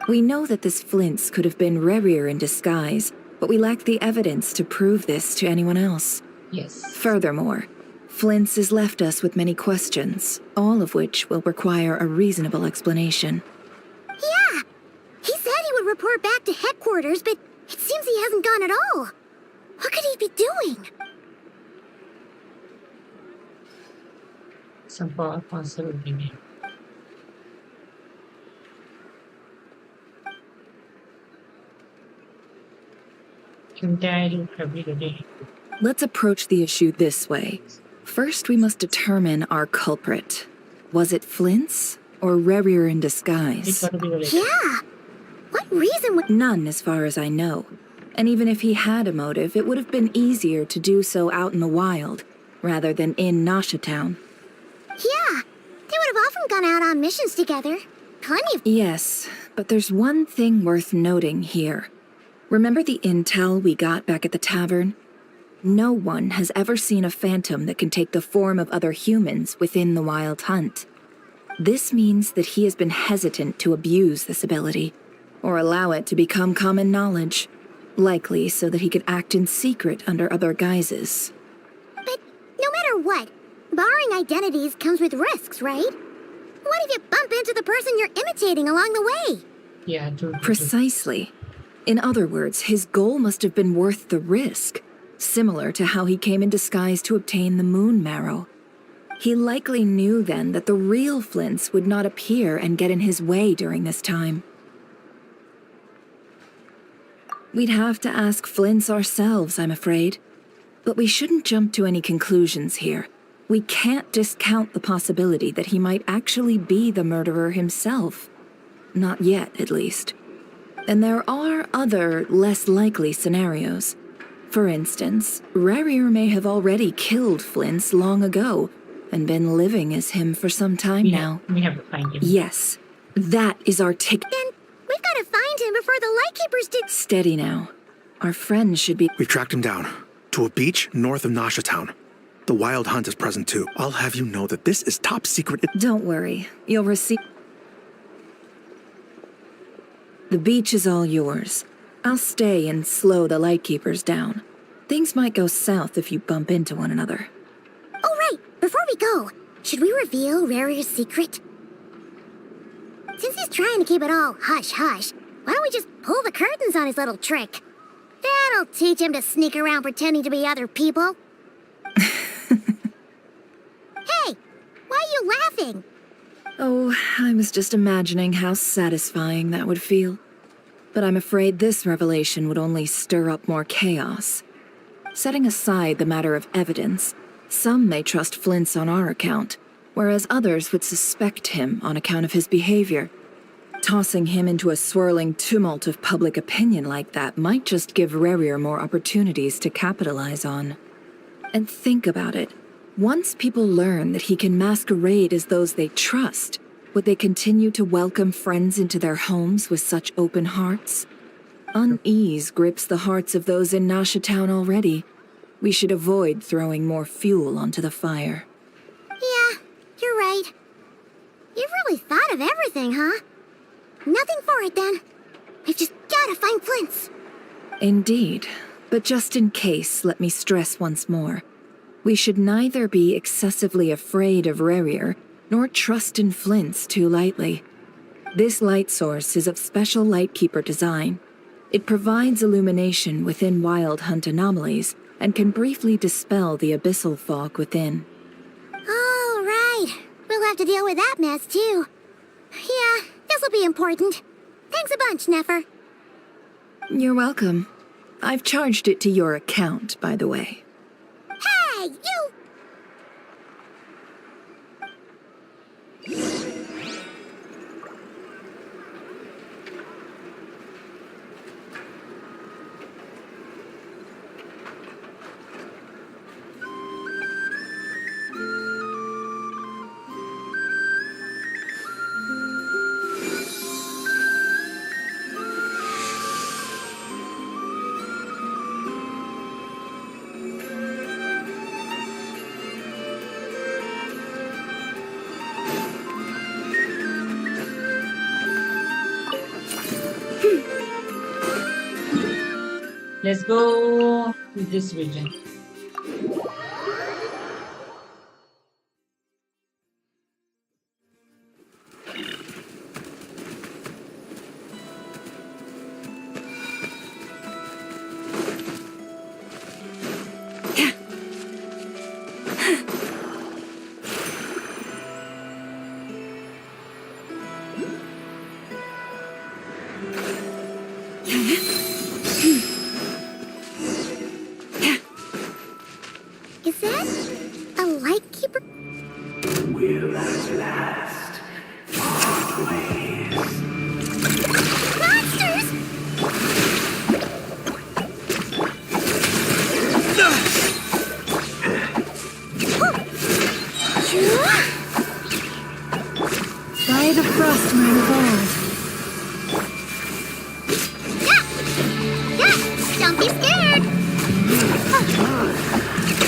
We know that this Flint's could have been Rerir in disguise, but we lack the evidence to prove this to anyone else. Yes. Furthermore, Flint's has left us with many questions, all of which will require a reasonable explanation. Yeah! He said he would report back to headquarters, but it seems he hasn't gone at all. What could he be doing? Some power possibility. Entirely every. Let's approach the issue this way. First, we must determine our culprit. Was it Flint's or Rerir in disguise? Yeah! What reason would— None, as far as I know. And even if he had a motive, it would have been easier to do so out in the wild, rather than in Nasha Town. Yeah! They would have often gone out on missions together. Plenty of— Yes, but there's one thing worth noting here. Remember the intel we got back at the tavern? No one has ever seen a phantom that can take the form of other humans within the Wild Hunt. This means that he has been hesitant to abuse this ability, or allow it to become common knowledge, likely so that he could act in secret under other guises. But no matter what, borrowing identities comes with risks, right? What if you bump into the person you're imitating along the way? Yeah, Precisely. In other words, his goal must have been worth the risk, similar to how he came in disguise to obtain the moon marrow. He likely knew then that the real Flints would not appear and get in his way during this time. We'd have to ask Flints ourselves, I'm afraid. But we shouldn't jump to any conclusions here. We can't discount the possibility that he might actually be the murderer himself. Not yet, at least. And there are other, less likely scenarios. For instance, Rerir may have already killed Flint's long ago, and been living as him for some time now. We have to find him. Yes, that is our ticket. Then we've got to find him before the Lightkeepers did— Steady now. Our friend should be— We've tracked him down to a beach north of Nasha Town. The Wild Hunt is present too. I'll have you know that this is top secret. Don't worry, you'll receive— The beach is all yours. I'll stay and slow the Lightkeepers down. Things might go south if you bump into one another. Oh, right! Before we go, should we reveal Rarir's secret? Since he's trying to keep it all hush-hush, why don't we just pull the curtains on his little trick? That'll teach him to sneak around pretending to be other people. Hey! Why are you laughing? Oh, I was just imagining how satisfying that would feel. But I'm afraid this revelation would only stir up more chaos. Setting aside the matter of evidence, some may trust Flint's on our account, whereas others would suspect him on account of his behavior. Tossing him into a swirling tumult of public opinion like that might just give Rerir more opportunities to capitalize on. And think about it. Once people learn that he can masquerade as those they trust, would they continue to welcome friends into their homes with such open hearts? Unease grips the hearts of those in Nasha Town already. We should avoid throwing more fuel onto the fire. Yeah, you're right. You've really thought of everything, huh? Nothing for it, then. We've just gotta find Flint's. Indeed. But just in case, let me stress once more. We should neither be excessively afraid of Rerir, nor trust in Flint's too lightly. This light source is of special Lightkeeper design. It provides illumination within Wild Hunt anomalies, and can briefly dispel the abyssal fog within. Oh, right. We'll have to deal with that mess, too. Yeah, this'll be important. Thanks a bunch, Nefer. You're welcome. I've charged it to your account, by the way. Hey, you! Let's go to this region. Is that a lightkeeper? Will at last part ways. Monsters! By the frostman of old. Don't be scared!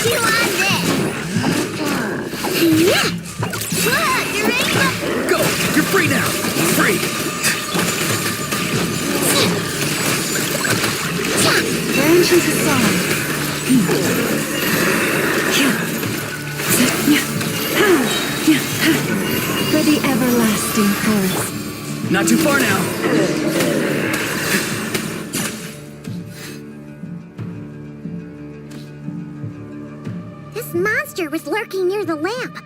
Chew on this! Yeah! You're ready? Go! You're free now! Free! Branch into song. For the everlasting forest. Not too far now! This monster was lurking near the lamp.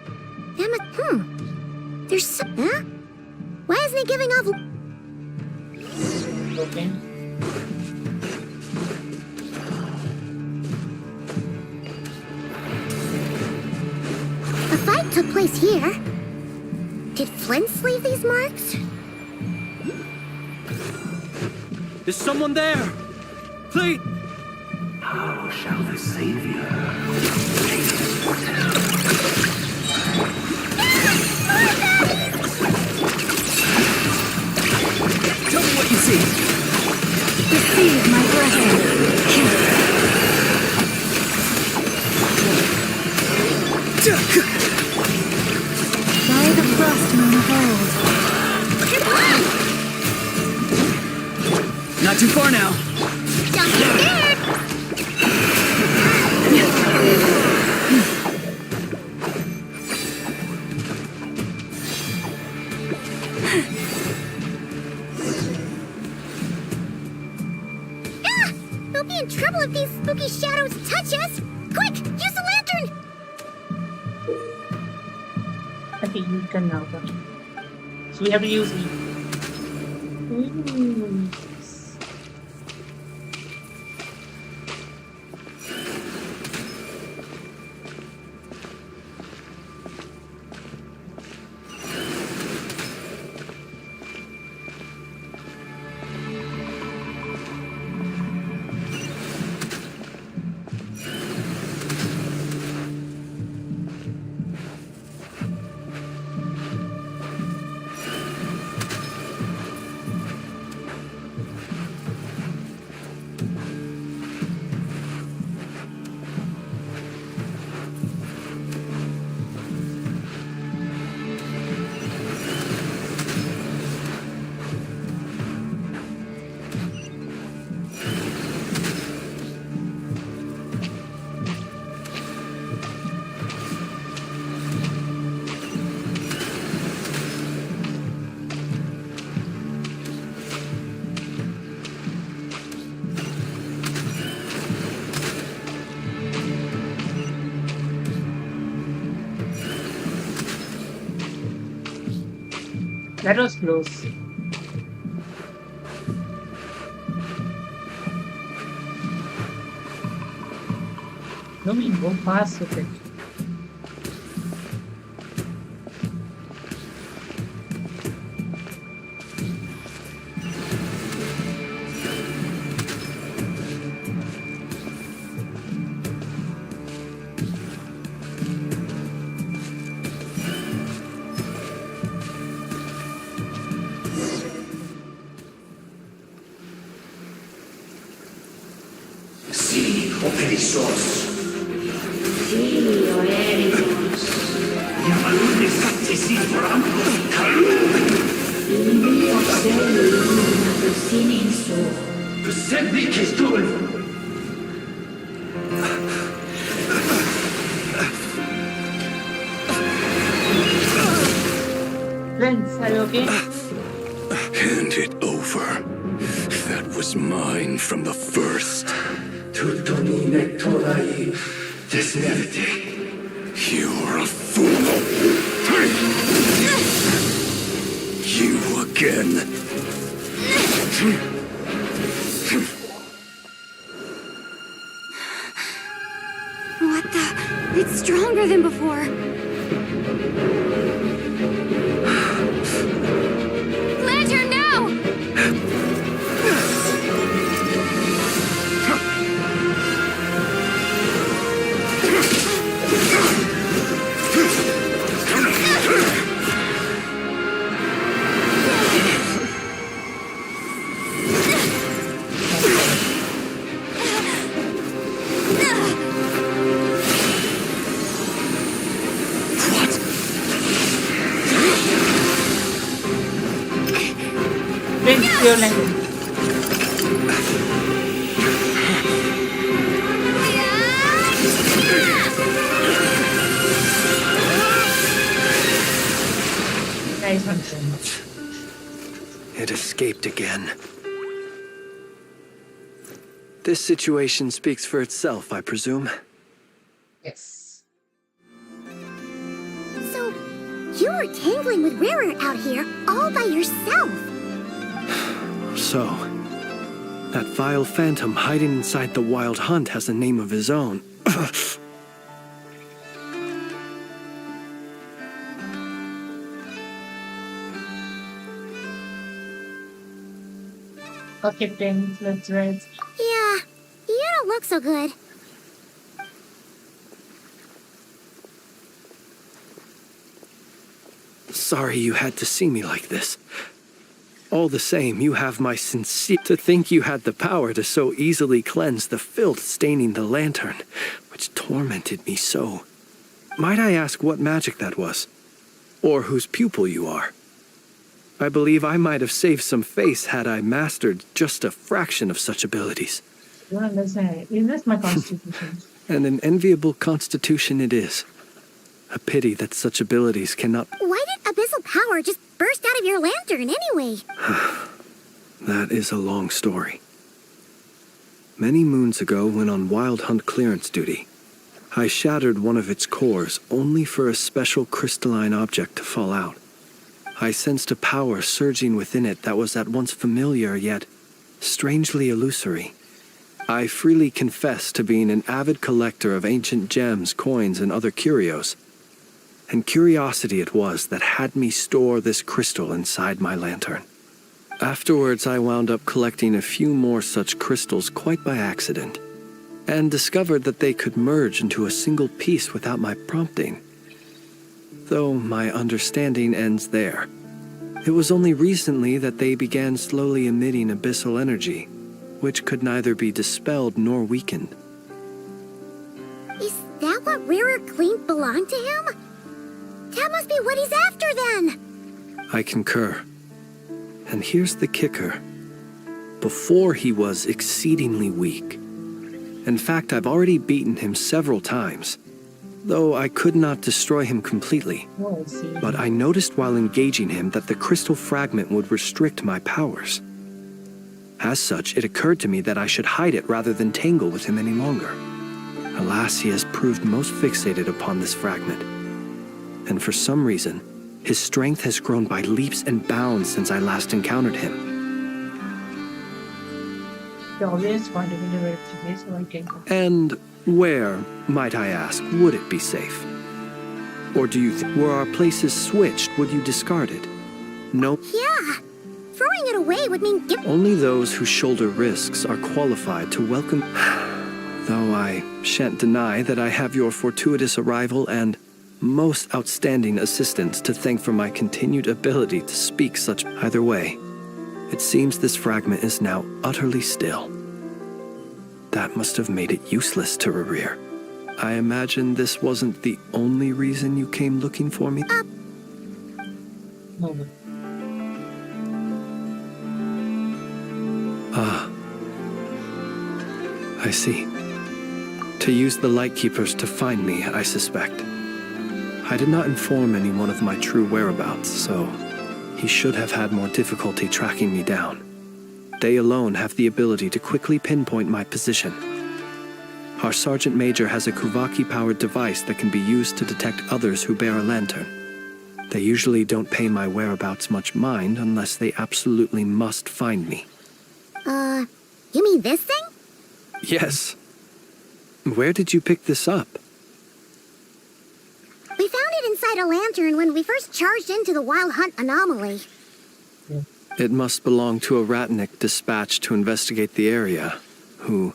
There's some... Huh? Why isn't it giving off... Okay. A fight took place here. Did Flint leave these marks? Is someone there? Please! How shall the Savior? Tell me what you see! Receive my blessing. By the frostman of old. Not too far now! Don't be scared! We'll be in trouble if these spooky shadows touch us! Quick, use the lantern! Okay, you can now. So we have to use E. Ooh. That was close. No, we go fast with it. Sí, o perezosos. Sí, o eres. Llamalun esattesin Ilmi observi una sin in su. Semmi che stol. Friends, are you okay? Hand it over. That was mine from the first. You're a fool. You again. What the? It's stronger than before. Lantern, now! Friends, your language. Nice one, friends. It escaped again. This situation speaks for itself, I presume. Yes. So, you were tangling with Rarer out here all by yourself. So, that vile phantom hiding inside the Wild Hunt has a name of his own. Okay, friends, let's rest. Yeah, you don't look so good. Sorry you had to see me like this. All the same, you have my sincere... To think you had the power to so easily cleanse the filth staining the lantern, which tormented me so. Might I ask what magic that was? Or whose pupil you are? I believe I might have saved some face had I mastered just a fraction of such abilities. You understand? Is this my constitution? And an enviable constitution it is. A pity that such abilities cannot... Why did abyssal power just burst out of your lantern anyway? That is a long story. Many moons ago, when on Wild Hunt clearance duty, I shattered one of its cores only for a special crystalline object to fall out. I sensed a power surging within it that was at once familiar yet strangely illusory. I freely confess to being an avid collector of ancient gems, coins, and other curios. And curiosity it was that had me store this crystal inside my lantern. Afterwards, I wound up collecting a few more such crystals quite by accident, and discovered that they could merge into a single piece without my prompting. Though my understanding ends there. It was only recently that they began slowly emitting abyssal energy, which could neither be dispelled nor weakened. Is that what Rarer claimed belonged to him? That must be what he's after then! I concur. And here's the kicker. Before he was exceedingly weak. In fact, I've already beaten him several times, though I could not destroy him completely. Oh, I see. But I noticed while engaging him that the crystal fragment would restrict my powers. As such, it occurred to me that I should hide it rather than tangle with him any longer. Alas, he has proved most fixated upon this fragment. And for some reason, his strength has grown by leaps and bounds since I last encountered him. You always want to be the right place so I can go. And where, might I ask, would it be safe? Or do you think, were our places switched, would you discard it? No. Yeah, throwing it away would mean Only those who shoulder risks are qualified to welcome... Though I shan't deny that I have your fortuitous arrival and most outstanding assistance to thank for my continued ability to speak such... Either way, it seems this fragment is now utterly still. That must have made it useless to Rarir. I imagine this wasn't the only reason you came looking for me? No. Ah. I see. To use the Lightkeepers to find me, I suspect. I did not inform anyone of my true whereabouts, so he should have had more difficulty tracking me down. They alone have the ability to quickly pinpoint my position. Our Sergeant Major has a Kuvaki-powered device that can be used to detect others who bear a lantern. They usually don't pay my whereabouts much mind unless they absolutely must find me. You mean this thing? Yes. Where did you pick this up? We found it inside a lantern when we first charged into the Wild Hunt anomaly. It must belong to a Ratnik dispatched to investigate the area, who,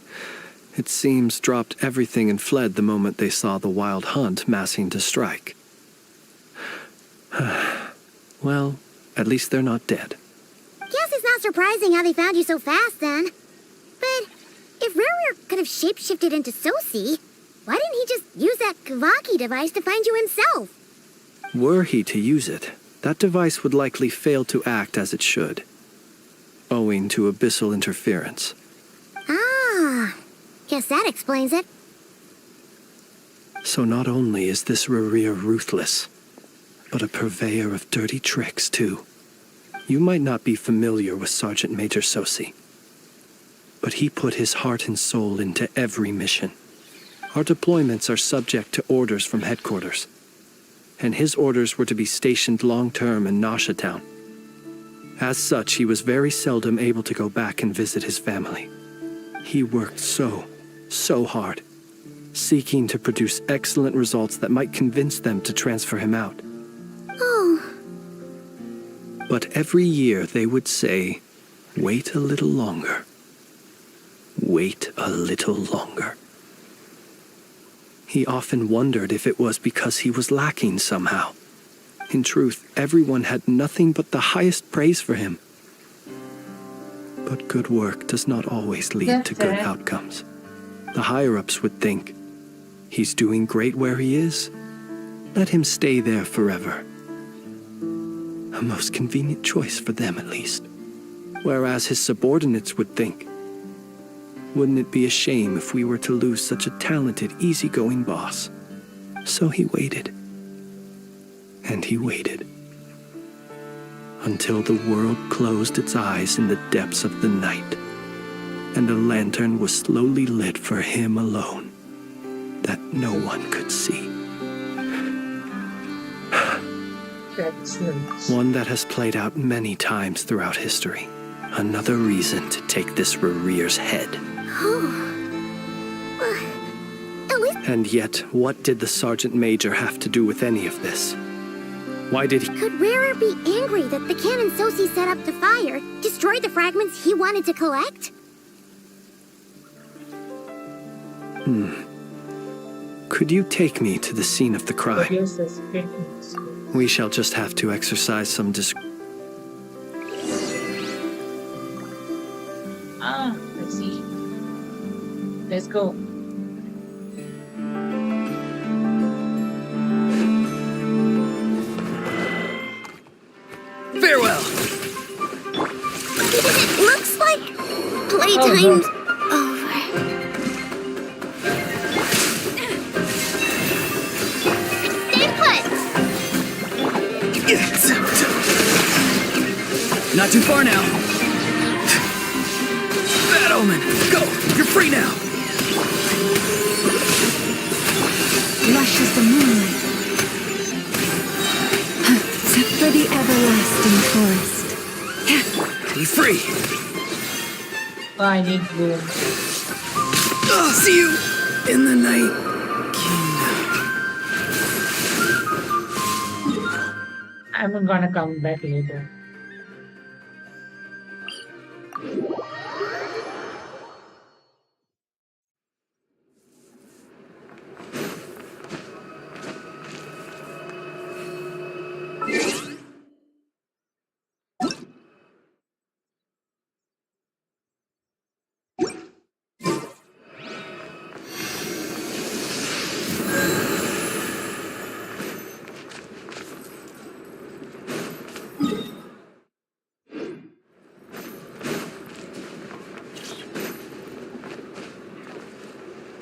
it seems, dropped everything and fled the moment they saw the Wild Hunt massing to strike. Well, at least they're not dead. Guess it's not surprising how they found you so fast, then. But if Rurir could have shapeshifted into Sosi, why didn't he just use that Kavaki device to find you himself? Were he to use it, that device would likely fail to act as it should, owing to abyssal interference. Ah, guess that explains it. So not only is this Rurir ruthless, but a purveyor of dirty tricks, too. You might not be familiar with Sergeant Major Sosi, but he put his heart and soul into every mission. Our deployments are subject to orders from headquarters, and his orders were to be stationed long-term in Nasha Town. As such, he was very seldom able to go back and visit his family. He worked so hard, seeking to produce excellent results that might convince them to transfer him out. Oh. But every year they would say, "Wait a little longer. Wait a little longer." He often wondered if it was because he was lacking somehow. In truth, everyone had nothing but the highest praise for him. But good work does not always lead to good outcomes. The higher-ups would think, he's doing great where he is. Let him stay there forever. A most convenient choice for them, at least. Whereas his subordinates would think, wouldn't it be a shame if we were to lose such a talented, easygoing boss? So he waited. And he waited. Until the world closed its eyes in the depths of the night, and a lantern was slowly lit for him alone, that no one could see. One that has played out many times throughout history. Another reason to take this Rurir's head. At least... And yet, what did the Sergeant Major have to do with any of this? Why did he... Could Rurir be angry that the cannon Sosi set up to fire destroyed the fragments he wanted to collect? Could you take me to the scene of the crime? We shall just have to exercise some Let's see. Let's go. Farewell. It looks like playtime's over. Stay put! Not too far now. Bad omen. Go. You're free now. Lush as the moonlight. For the everlasting forest. Be free. I need bloom. See you in the night. I'm gonna come back later.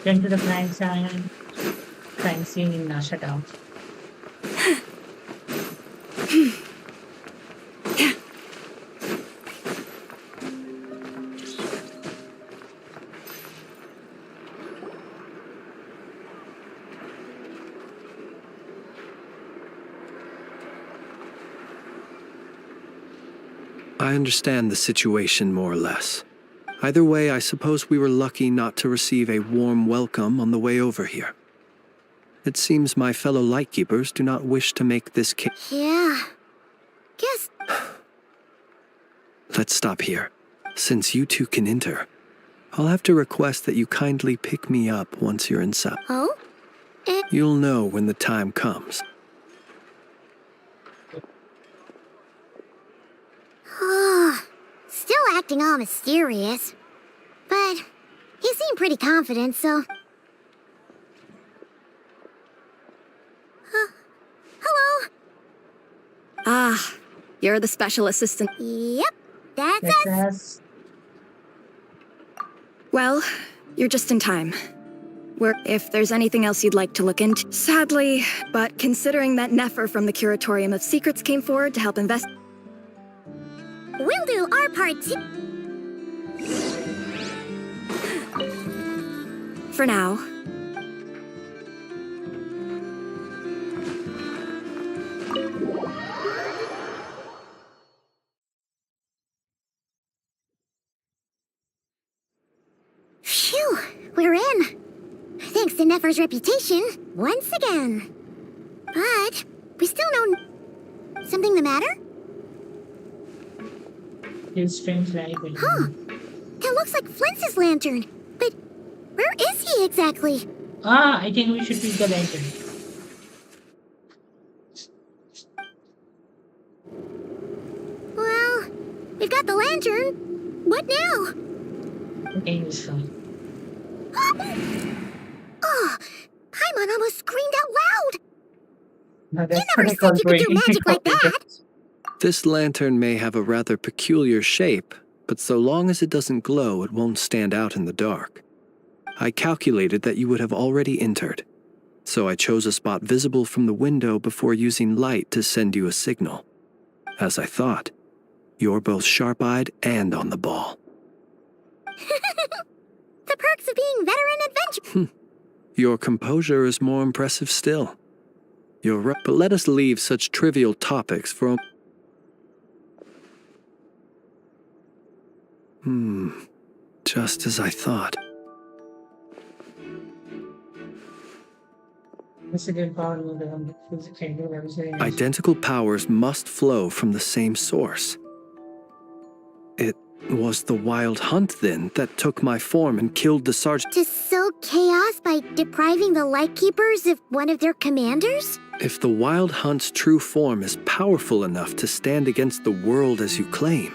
Turn to the crime scene in Nasha Town. I understand the situation more or less. Either way, I suppose we were lucky not to receive a warm welcome on the way over here. It seems my fellow Lightkeepers do not wish to make this case. Yeah. Guess. Let's stop here. Since you two can enter, I'll have to request that you kindly pick me up once you're inside. Oh? You'll know when the time comes. Still acting all mysterious. But he seemed pretty confident, so... Hello? Ah, you're the special assistant. Yep, that's us. Well, you're just in time. If there's anything else you'd like to look into. Sadly, but considering that Nefer from the Curatorium of Secrets came forward to help invest... We'll do our part too. For now. Phew, we're in. Thanks to Nefer's reputation, once again. But we still know... Something the matter? His strange library. Huh. That looks like Flint's lantern. But where is he exactly? I think we should read the lantern. Well, we've got the lantern. What now? Okay, this one. Oh, Paimon almost screamed out loud. No, You that's never what I said call you could do breaking magic like that. This lantern may have a rather peculiar shape, but so long as it doesn't glow, it won't stand out in the dark. I calculated that you would have already entered, so I chose a spot visible from the window before using light to send you a signal. As I thought, you're both sharp-eyed and on the ball. The perks of being veteran adventure. Your composure is more impressive still. You're right, but let us leave such trivial topics for a... Just as I thought. Identical powers must flow from the same source. It was the Wild Hunt, then, that took my form and killed the sergeant. To sow chaos by depriving the Lightkeepers of one of their commanders? If the Wild Hunt's true form is powerful enough to stand against the world as you claim,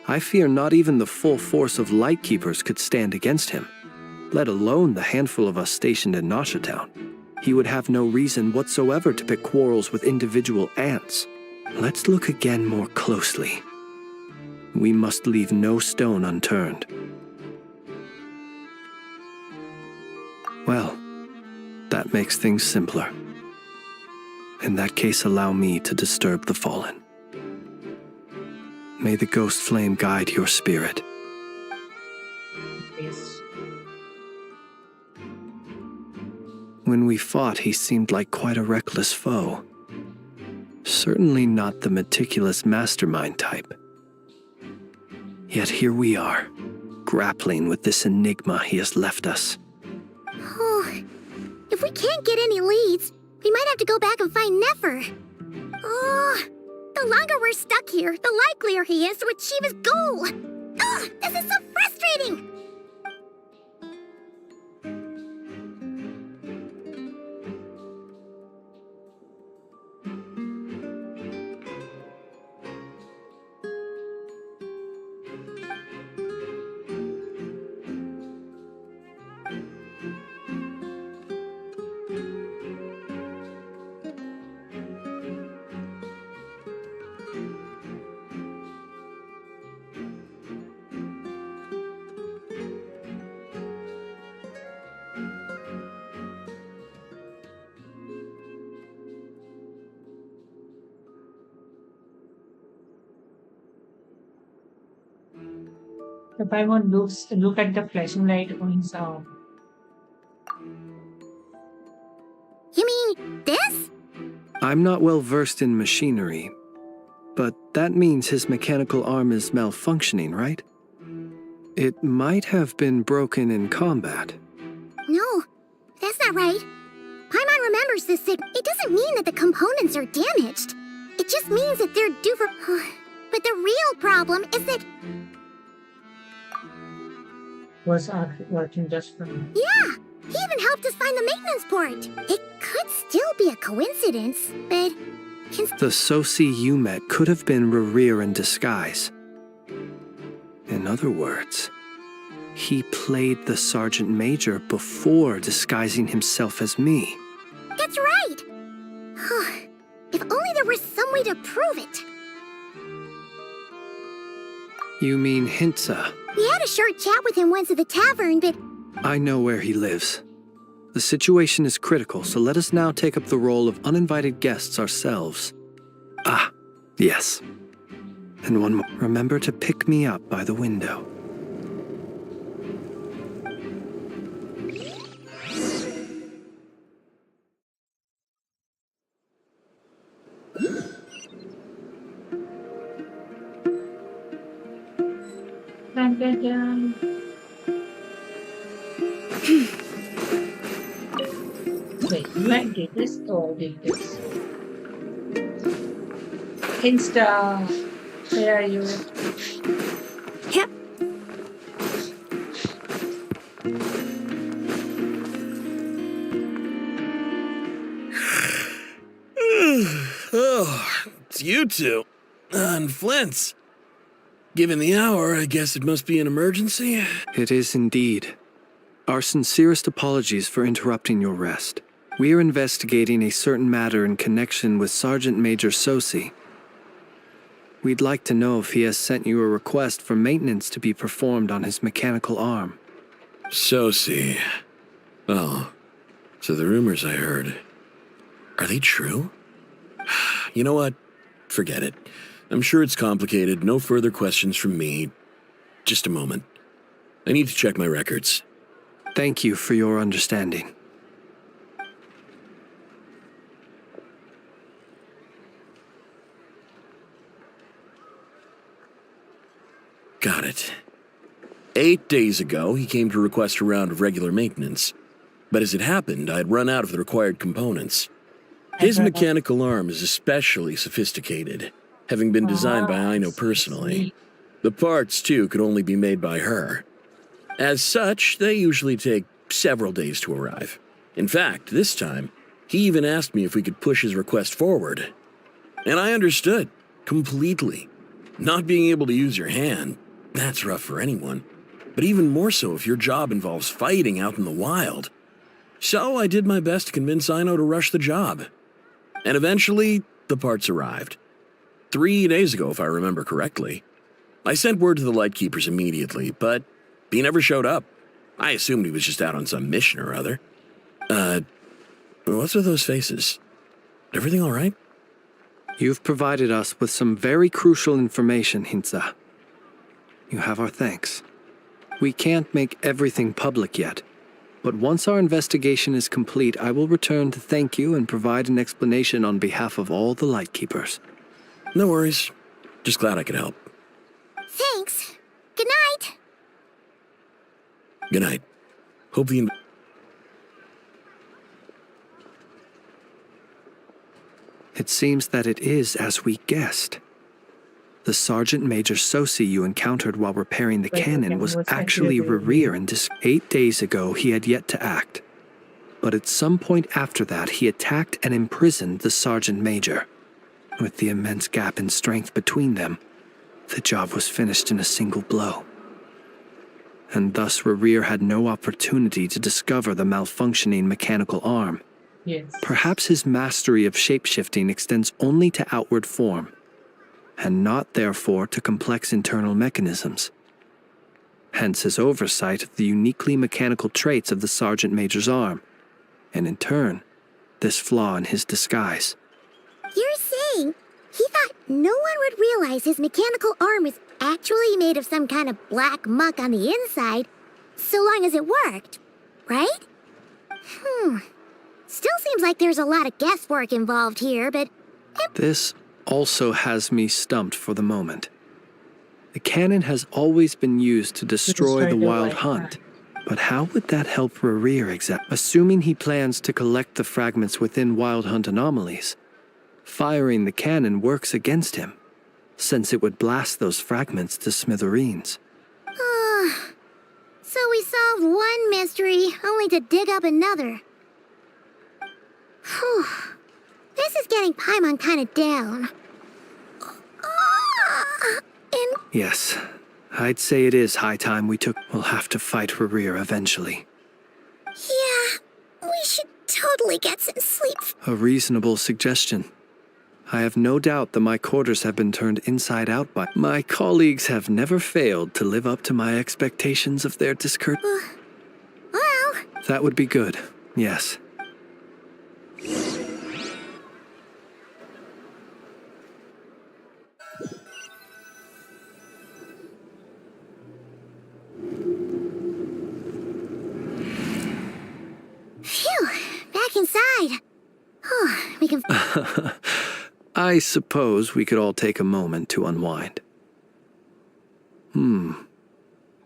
I fear not even the full force of Lightkeepers could stand against him, let alone the handful of us stationed in Noshatown. He would have no reason whatsoever to pick quarrels with individual ants. Let's look again more closely. We must leave no stone unturned. Well, that makes things simpler. In that case, allow me to disturb the fallen. May the ghost flame guide your spirit. Yes. When we fought, he seemed like quite a reckless foe. Certainly not the meticulous mastermind type. Yet here we are, grappling with this enigma he has left us. Oh, if we can't get any leads, we might have to go back and find Nefer. Oh, the longer we're stuck here, the likelier he is to achieve his goal. Ugh, this is so frustrating! The Paimon look at the flashing light on his arm. You mean this? I'm not well versed in machinery, But that means his mechanical arm is malfunctioning, right? It might have been broken in combat. No, that's not right. Paimon remembers this signal. It doesn't mean that the components are damaged. It just means that they're due for... But the real problem is that... Was working just fine. Yeah! He even helped us find the maintenance port. It could still be a coincidence, but... The Sosi you met could have been Rerir in disguise. In other words, he played the Sergeant Major before disguising himself as me. That's right! If only there were some way to prove it. You mean Hintsa? We had a short chat with him once at the tavern, but... I know where he lives. The situation is critical, so let us now take up the role of uninvited guests ourselves. Ah, yes. And one more. Remember to pick me up by the window. Dun, dun, dun. Wait, you did this or did this? Insta, where are you? Yep. Oh, it's you two. And Flint's. Given the hour, I guess it must be an emergency. It is indeed. Our sincerest apologies for interrupting your rest. We are investigating a certain matter in connection with Sergeant Major Sosi. We'd like to know if he has sent you a request for maintenance to be performed on his mechanical arm. Sosi. Oh, so the rumors I heard, are they true? You know what? Forget it. I'm sure it's complicated. No further questions from me. Just a moment. I need to check my records. Thank you for your understanding. Got it. 8 days ago, he came to request a round of regular maintenance. But as it happened, I'd run out of the required components. His mechanical arm is especially sophisticated, having been designed by Aino personally. The parts, too, could only be made by her. As such, they usually take several days to arrive. In fact, this time, he even asked me if we could push his request forward. And I understood, completely. Not being able to use your hand, that's rough for anyone. But even more so if your job involves fighting out in the wild. So I did my best to convince Aino to rush the job. And eventually, the parts arrived. 3 days ago, if I remember correctly. I sent word to the Lightkeepers immediately, but he never showed up. I assumed he was just out on some mission or other. What's with those faces? Everything all right? You've provided us with some very crucial information, Hintsa. You have our thanks. We can't make everything public yet, but once our investigation is complete, I will return to thank you and provide an explanation on behalf of all the Lightkeepers. No worries. Just glad I could help. Thanks. Good night. Good night. Hope the... It seems that it is as we guessed. The Sergeant Major Sosi you encountered while repairing the cannon was actually Rerir, and 8 days ago he had yet to act. But at some point after that, he attacked and imprisoned the Sergeant Major. With the immense gap in strength between them, the job was finished in a single blow. And thus Rerir had no opportunity to discover the malfunctioning mechanical arm. Yes. Perhaps his mastery of shapeshifting extends only to outward form, and not therefore to complex internal mechanisms. Hence his oversight of the uniquely mechanical traits of the Sergeant Major's arm, and in turn, this flaw in his disguise. You're saying he thought no one would realize his mechanical arm is actually made of some kind of black muck on the inside, so long as it worked, right? Still seems like there's a lot of guesswork involved here, but... This also has me stumped for the moment. The cannon has always been used to destroy the wild hunt, but how would that help Rerir exactly? Assuming he plans to collect the fragments within wild hunt anomalies, firing the cannon works against him, since it would blast those fragments to smithereens. So we solved one mystery, only to dig up another. Whew. This is getting Paimon kind of down. Yes, I'd say it is high time we'll have to fight Rerir eventually. Yeah, we should totally get some sleep. A reasonable suggestion. I have no doubt that my quarters have been turned inside out by my colleagues have never failed to live up to my expectations of their Well... That would be good, yes. Phew, back inside. We can... I suppose we could all take a moment to unwind.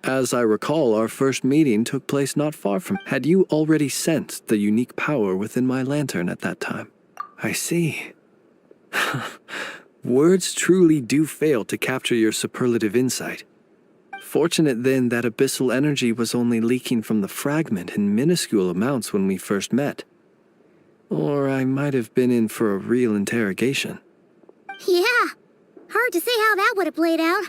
As I recall, our first meeting took place not far from... Had you already sensed the unique power within my lantern at that time? I see. Words truly do fail to capture your superlative insight. Fortunate then that abyssal energy was only leaking from the fragment in minuscule amounts when we first met. Or I might have been in for a real interrogation. Yeah, hard to say how that would have played out.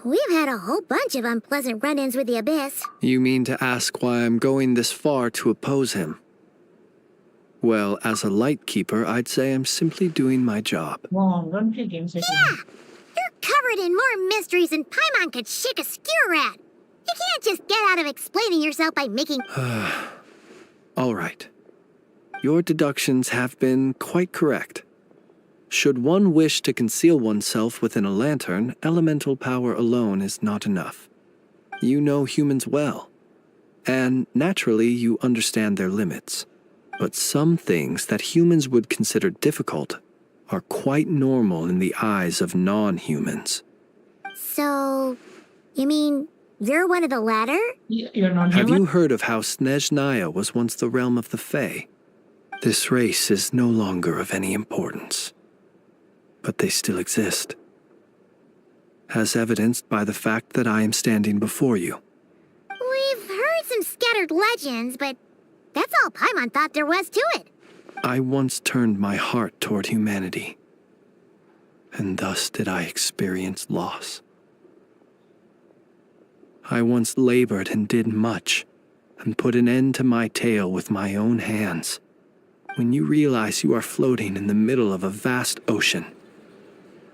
We've had a whole bunch of unpleasant run-ins with the Abyss. You mean to ask why I'm going this far to oppose him? Well, as a Lightkeeper, I'd say I'm simply doing my job. Wow, don't play games again. Yeah, you're covered in more mysteries than Paimon could shake a skewer at. You can't just get out of explaining yourself by making... All right. Your deductions have been quite correct. Should one wish to conceal oneself within a lantern, elemental power alone is not enough. You know humans well, and naturally you understand their limits. But some things that humans would consider difficult are quite normal in the eyes of non-humans. So, you mean you're one of the latter? You're not Have human? you heard of how Snezhnaya was once the realm of the Fae? This race is no longer of any importance, but they still exist, as evidenced by the fact that I am standing before you. We've heard some scattered legends, but that's all Paimon thought there was to it. I once turned my heart toward humanity, and thus did I experience loss. I once labored and did much, and put an end to my tale with my own hands. When you realize you are floating in the middle of a vast ocean,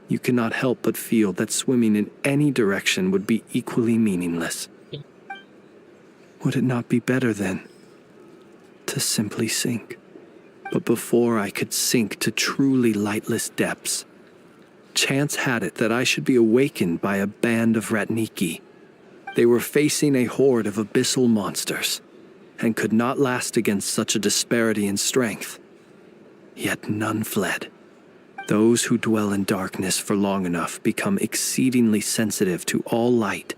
you cannot help but feel that swimming in any direction would be equally meaningless. Would it not be better, then, to simply sink? But before I could sink to truly lightless depths, chance had it that I should be awakened by a band of Ratniki. They were facing a horde of abyssal monsters, and could not last against such a disparity in strength. Yet none fled. Those who dwell in darkness for long enough become exceedingly sensitive to all light.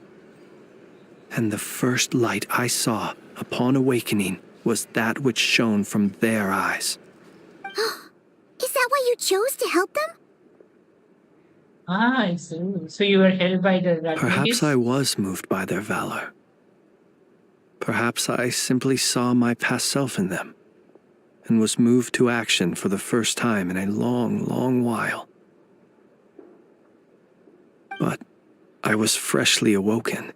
And the first light I saw upon awakening was that which shone from their eyes. Is that why you chose to help them? Ah, I see. So you were held by the Perhaps I was moved by their valor. Perhaps I simply saw my past self in them, and was moved to action for the first time in a long, long while. But I was freshly awoken,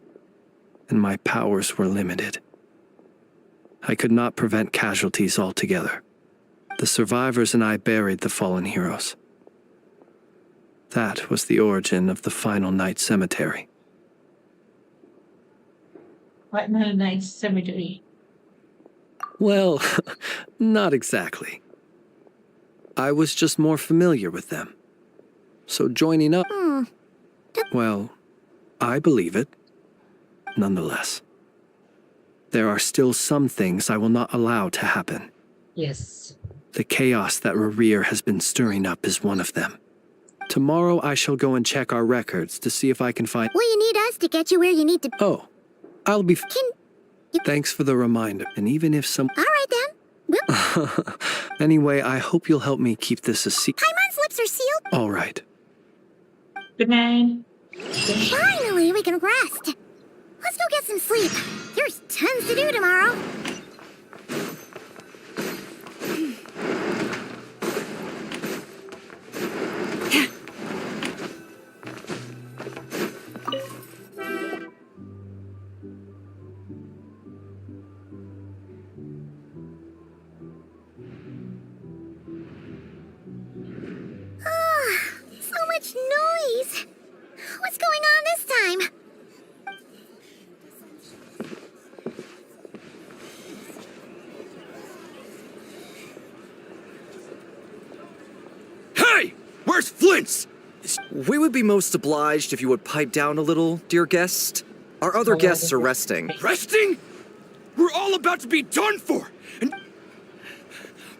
and my powers were limited. I could not prevent casualties altogether. The survivors and I buried the fallen heroes. That was the origin of the Final Night Cemetery. Final Night Cemetery. Well, not exactly. I was just more familiar with them. So joining up... Well, I believe it. Nonetheless, there are still some things I will not allow to happen. Yes. The chaos that Rerir has been stirring up is one of them. Tomorrow I shall go and check our records to see if I can find... Well, you need us to get you where you need to... Oh, I'll be... Can you... Thanks for the reminder. And even if some... All right, then. We'll... Anyway, I hope you'll help me keep this a secret. Paimon's lips are sealed. All right. Good night. Finally, we can rest. Let's go get some sleep. There's tons to do tomorrow. So much noise. What's going on this time? Hey! Where's Flint's? We would be most obliged if you would pipe down a little, dear guest. Our other guests are resting. Resting? We're all about to be done for! And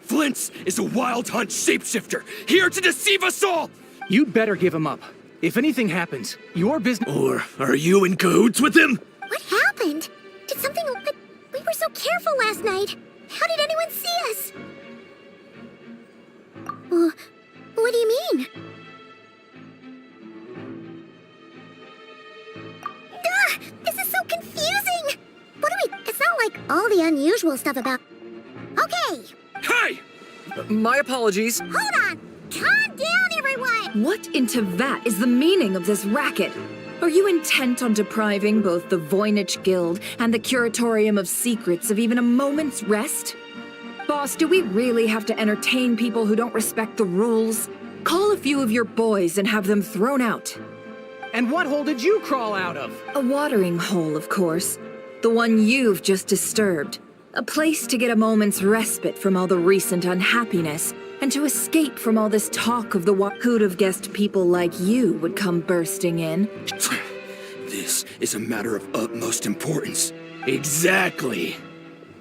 Flint's is a wild hunt shapeshifter, here to deceive us all! You'd better give him up. If anything happens, your business... Or are you in cahoots with him? What happened? Did something... We were so careful last night. How did anyone see us? What do you mean? This is so confusing! What do we... It's not like all the unusual stuff about... Okay! Hey! My apologies. Hold on! Calm down, everyone! What into that is the meaning of this racket? Are you intent on depriving both the Voynich Guild and the Curatorium of Secrets of even a moment's rest? Boss, do we really have to entertain people who don't respect the rules? Call a few of your boys and have them thrown out. And what hole did you crawl out of? A watering hole, of course. The one you've just disturbed. A place to get a moment's respite from all the recent unhappiness, and to escape from all this talk of the who'd have guessed people like you would come bursting in. This is a matter of utmost importance. Exactly.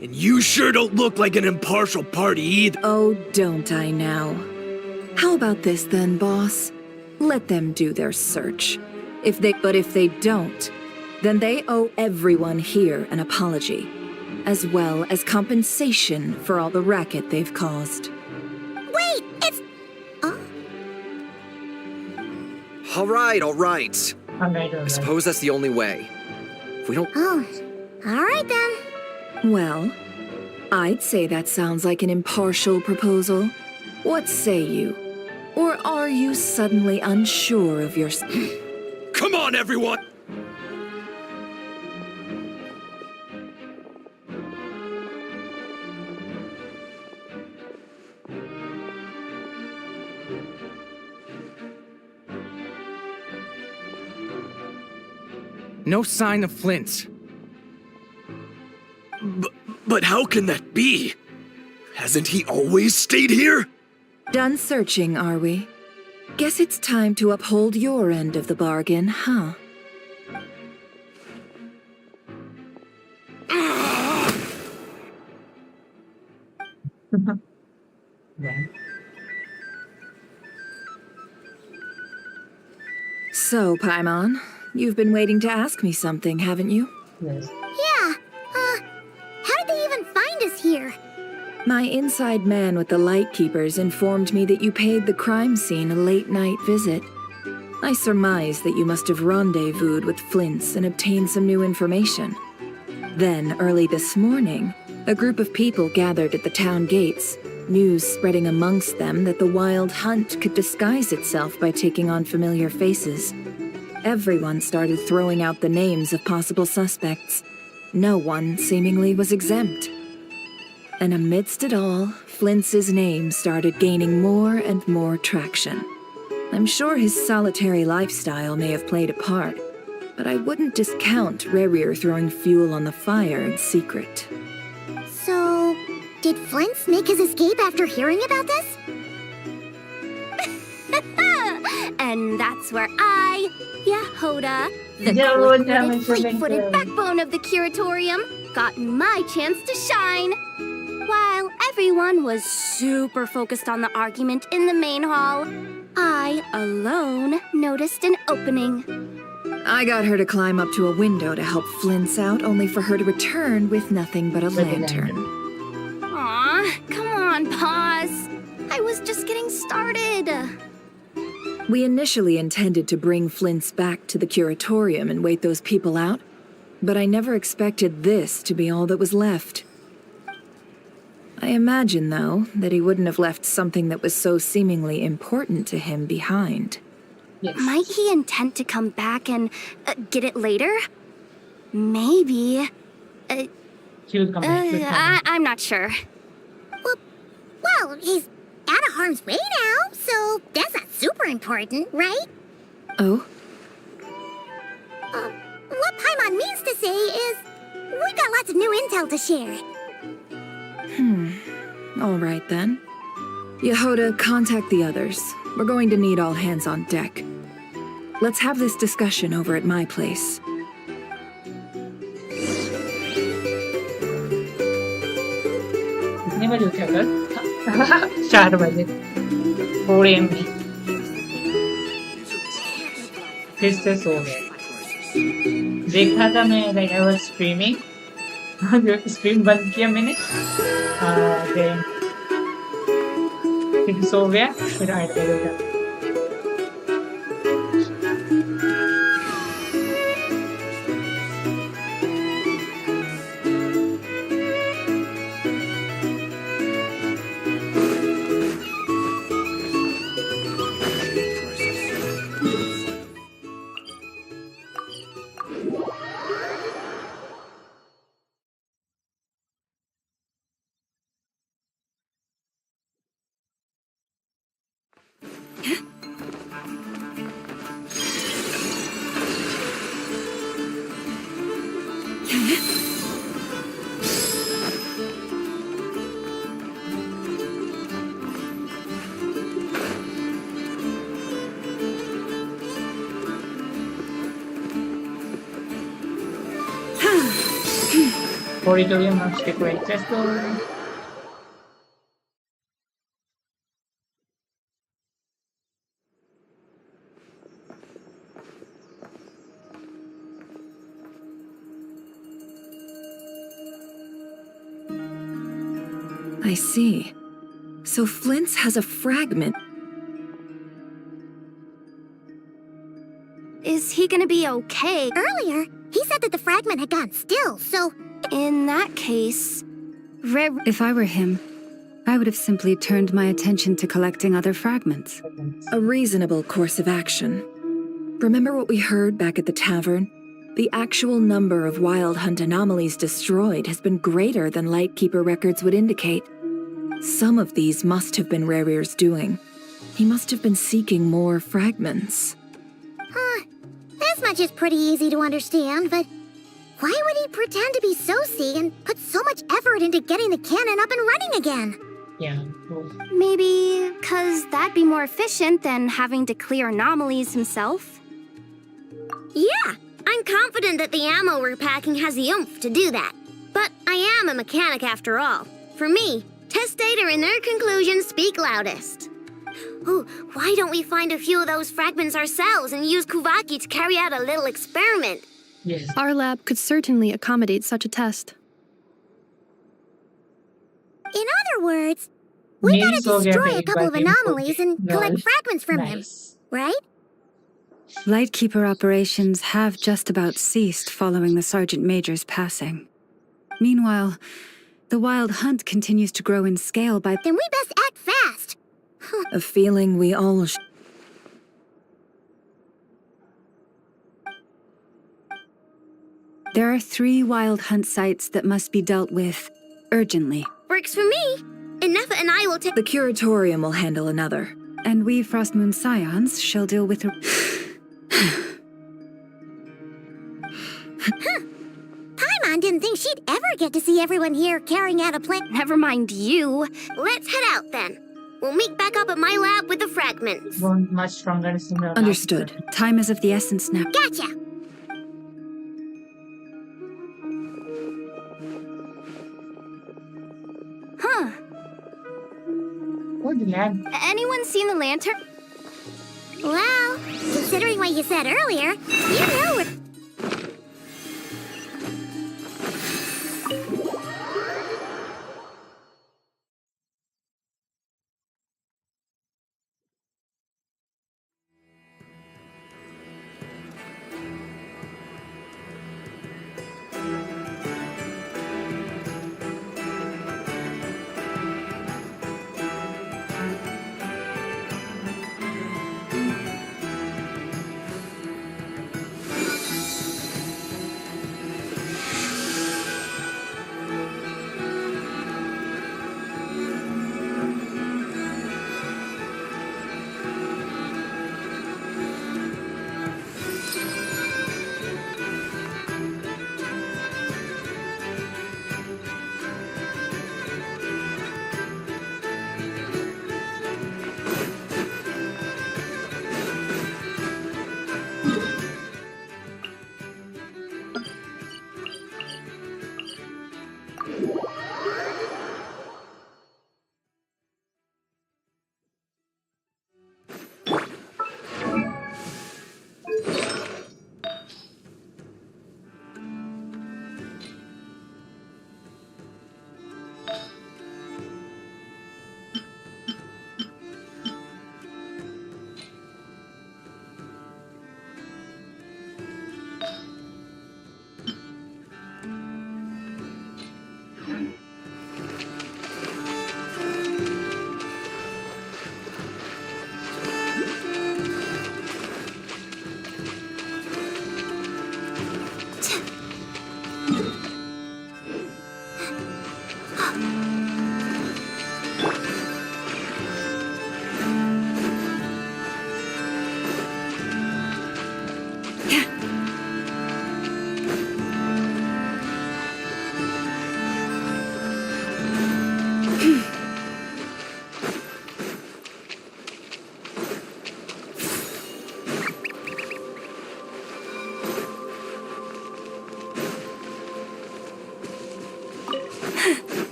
And you sure don't look like an impartial party either. Oh, don't I now? How about this then, boss? Let them do their search. But if they don't, then they owe everyone here an apology, as well as compensation for all the racket they've caused. Wait, it's... All right. I suppose that's the only way. If we don't... Oh, all right then. Well, I'd say that sounds like an impartial proposal. What say you? Or are you suddenly unsure of your... Come on, everyone! No sign of Flint's. But how can that be? Hasn't he always stayed here? Done searching, are we? Guess it's time to uphold your end of the bargain, huh? So, Paimon, you've been waiting to ask me something, haven't you? Yes. Yeah, how did they even find us here? My inside man with the Lightkeepers informed me that you paid the crime scene a late-night visit. I surmise that you must have rendezvoused with Flint's and obtained some new information. Then, early this morning, a group of people gathered at the town gates, news spreading amongst them that the Wild Hunt could disguise itself by taking on familiar faces. Everyone started throwing out the names of possible suspects. No one, seemingly, was exempt. And amidst it all, Flint's name started gaining more and more traction. I'm sure his solitary lifestyle may have played a part, but I wouldn't discount Rerir throwing fuel on the fire in secret. So, did Flint's make his escape after hearing about this? And that's where I, Yahoda, the Yahoda, fleet-footed backbone of the Curatorium, got my chance to shine. While everyone was super focused on the argument in the main hall, I, alone, noticed an opening. I got her to climb up to a window to help Flint's out, only for her to return with nothing but a lantern. Aw, come on, pause. I was just getting started. We initially intended to bring Flint's back to the curatorium and wait those people out, but I never expected this to be all that was left. I imagine, though, that he wouldn't have left something that was so seemingly important to him behind. Yes. Might he intend to come back and get it later? Maybe. He'll come back. I'm not sure. Well, he's out of harm's way now, so that's not super important, right? Oh? What Paimon means to say is, we got lots of new intel to share. All right, then. Yehoda, contact the others. We're going to need all hands on deck. Let's have this discussion over at my place. कितने बजे उठा कल? 4 बजे 4 AM में फिर से सो गए। देखा था मैं like I was streaming stream बंद किया मैंने then फिर सो गया फिर आया था Auditorium of Stickway Festival. I see. So Flint's has a fragment. Is he gonna be okay? Earlier, he said that the fragment had gone still, so... In that case... If I were him, I would have simply turned my attention to collecting other fragments. A reasonable course of action. Remember what we heard back at the tavern? The actual number of Wild Hunt anomalies destroyed has been greater than Lightkeeper records would indicate. Some of these must have been Rarir's doing. He must have been seeking more fragments. This much is pretty easy to understand, but... why would he pretend to be Soci and put so much effort into getting the cannon up and running again? Yeah. Maybe because that'd be more efficient than having to clear anomalies himself? Yeah, I'm confident that the ammo we're packing has the oomph to do that. But I am a mechanic after all. For me, test data and their conclusions speak loudest. Ooh, why don't we find a few of those fragments ourselves and use Kuvaki to carry out a little experiment? Yes. Our lab could certainly accommodate such a test. In other words, we Maybe gotta destroy a couple of but then anomalies and collect fragments from them, right? Lightkeeper operations have just about ceased following the Sergeant Major's passing. Meanwhile, the Wild Hunt continues to grow in scale by... Then we best act fast. A feeling we all There are 3 Wild Hunt sites that must be dealt with urgently. Works for me. And Neffa and I will take... The Curatorium will handle another. And we Frostmoon Scions shall deal with... Paimon didn't think she'd ever get to see everyone here carrying out a plan. Never mind you. Let's head out then. We'll meet back up at my lab with the fragments. Much stronger. Understood. Time is of the essence now. Gotcha. Huh. What the lab? Anyone seen the lantern? Well, considering what you said earlier, you know it.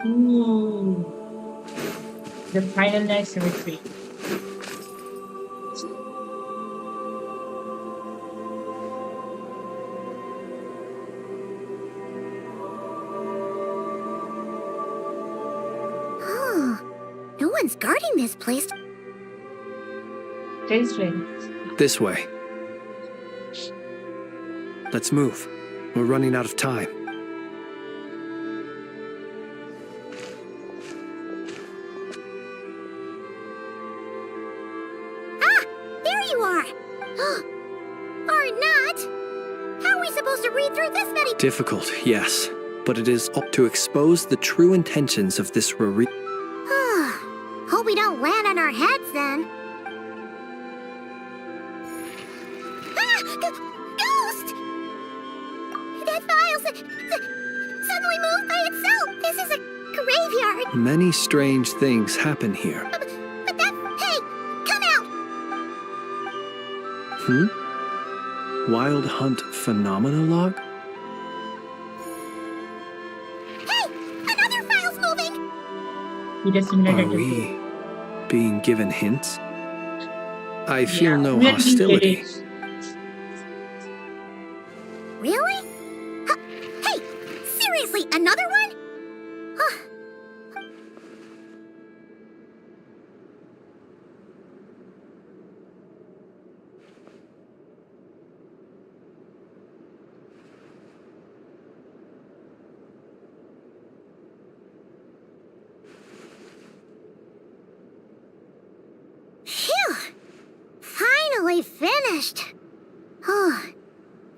Ooh. The final night symmetry. Oh, no one's guarding this place. Taste ready. This way. Let's move. We're running out of time. Ah! There you are! Or not! How are we supposed to read through this many— Difficult, yes. But it is up to expose the true intentions of this Hope we don't land on our heads then. Ah! Ghost! That file suddenly moved by itself! This is a graveyard! Many strange things happen here. But that— Hey! Come out! Wild Hunt Phenomenologue? Hey! Another file's moving! He just simulated Are it. we being given hints? I feel Yeah, no we are being hostility. played. Really? Hey! Seriously, another one? Phew! Finally finished. Oh,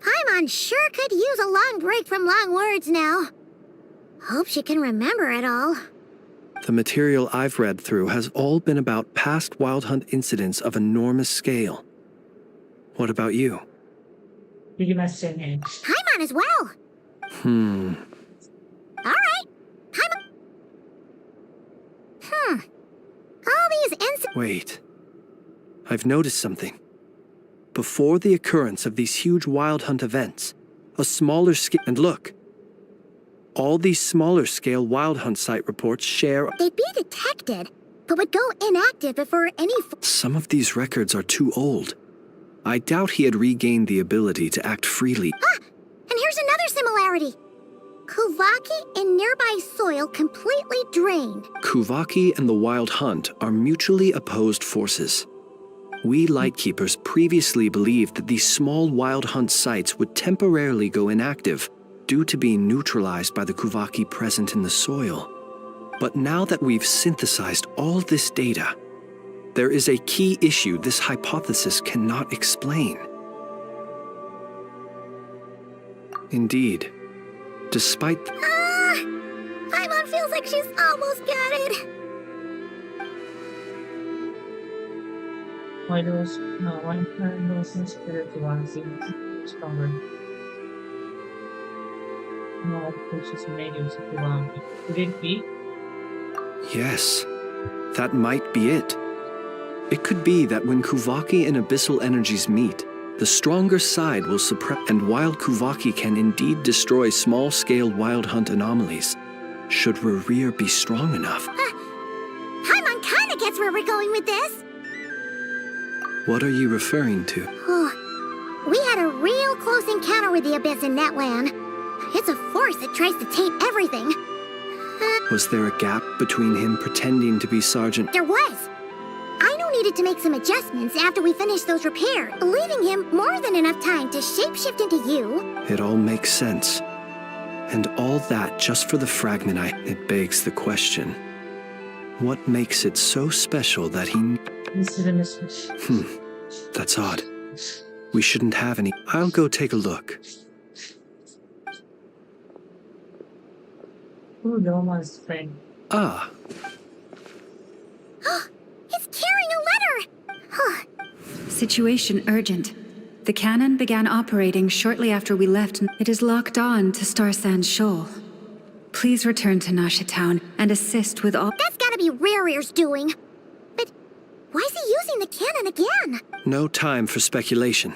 Paimon sure could use a long break from long words now. Hope she can remember it all. The material I've read through has all been about past Wild Hunt incidents of enormous scale. What about you? Pretty much same age. Paimon as well. Alright. Paimon. All these incidents. Wait. I've noticed something. Before the occurrence of these huge Wild Hunt events, a smaller scale— And look! All these smaller scale Wild Hunt site reports share— They'd be detected. but would go inactive if any. Some of these records are too old. I doubt he had regained the ability to act freely. Ah! And here's another similarity. Kuvaki and nearby soil completely drained. Kuvaki and the Wild Hunt are mutually opposed forces. We Lightkeepers previously believed that these small Wild Hunt sites would temporarily go inactive due to being neutralized by the Kuvaki present in the soil. But now that we've synthesized all this data, there is a key issue this hypothesis cannot explain. Indeed, despite... Paimon feels like she's almost got it. Why those spirit ones seem stronger? No, which is made use of Kuvaki. Could it be? Yes, that might be it. It could be that when Kuvaki and Abyssal energies meet, the stronger side will suppress, and while Kuvaki can indeed destroy small-scale Wild Hunt anomalies, should Rerir be strong enough? Paimon kinda gets where we're going with this. What are you referring to? We had a real close encounter with the Abyss in Netland. It's a force that tries to taint everything. Was there a gap between him pretending to be Sergeant? There was. Aino needed to make some adjustments after we finished those repairs, leaving him more than enough time to shapeshift into you. It all makes sense. And all that just for the fragment It begs the question. What makes it so special that he... That's odd. We shouldn't have any. I'll go take a look. Who Loma's friend? Ah. It's carrying a letter! Situation urgent. The cannon began operating shortly after we left. It is locked on to Star Sand Shoal. Please return to Nasha Town and assist with all... That's gotta be Rerir's doing. But why is he using the cannon again? No time for speculation.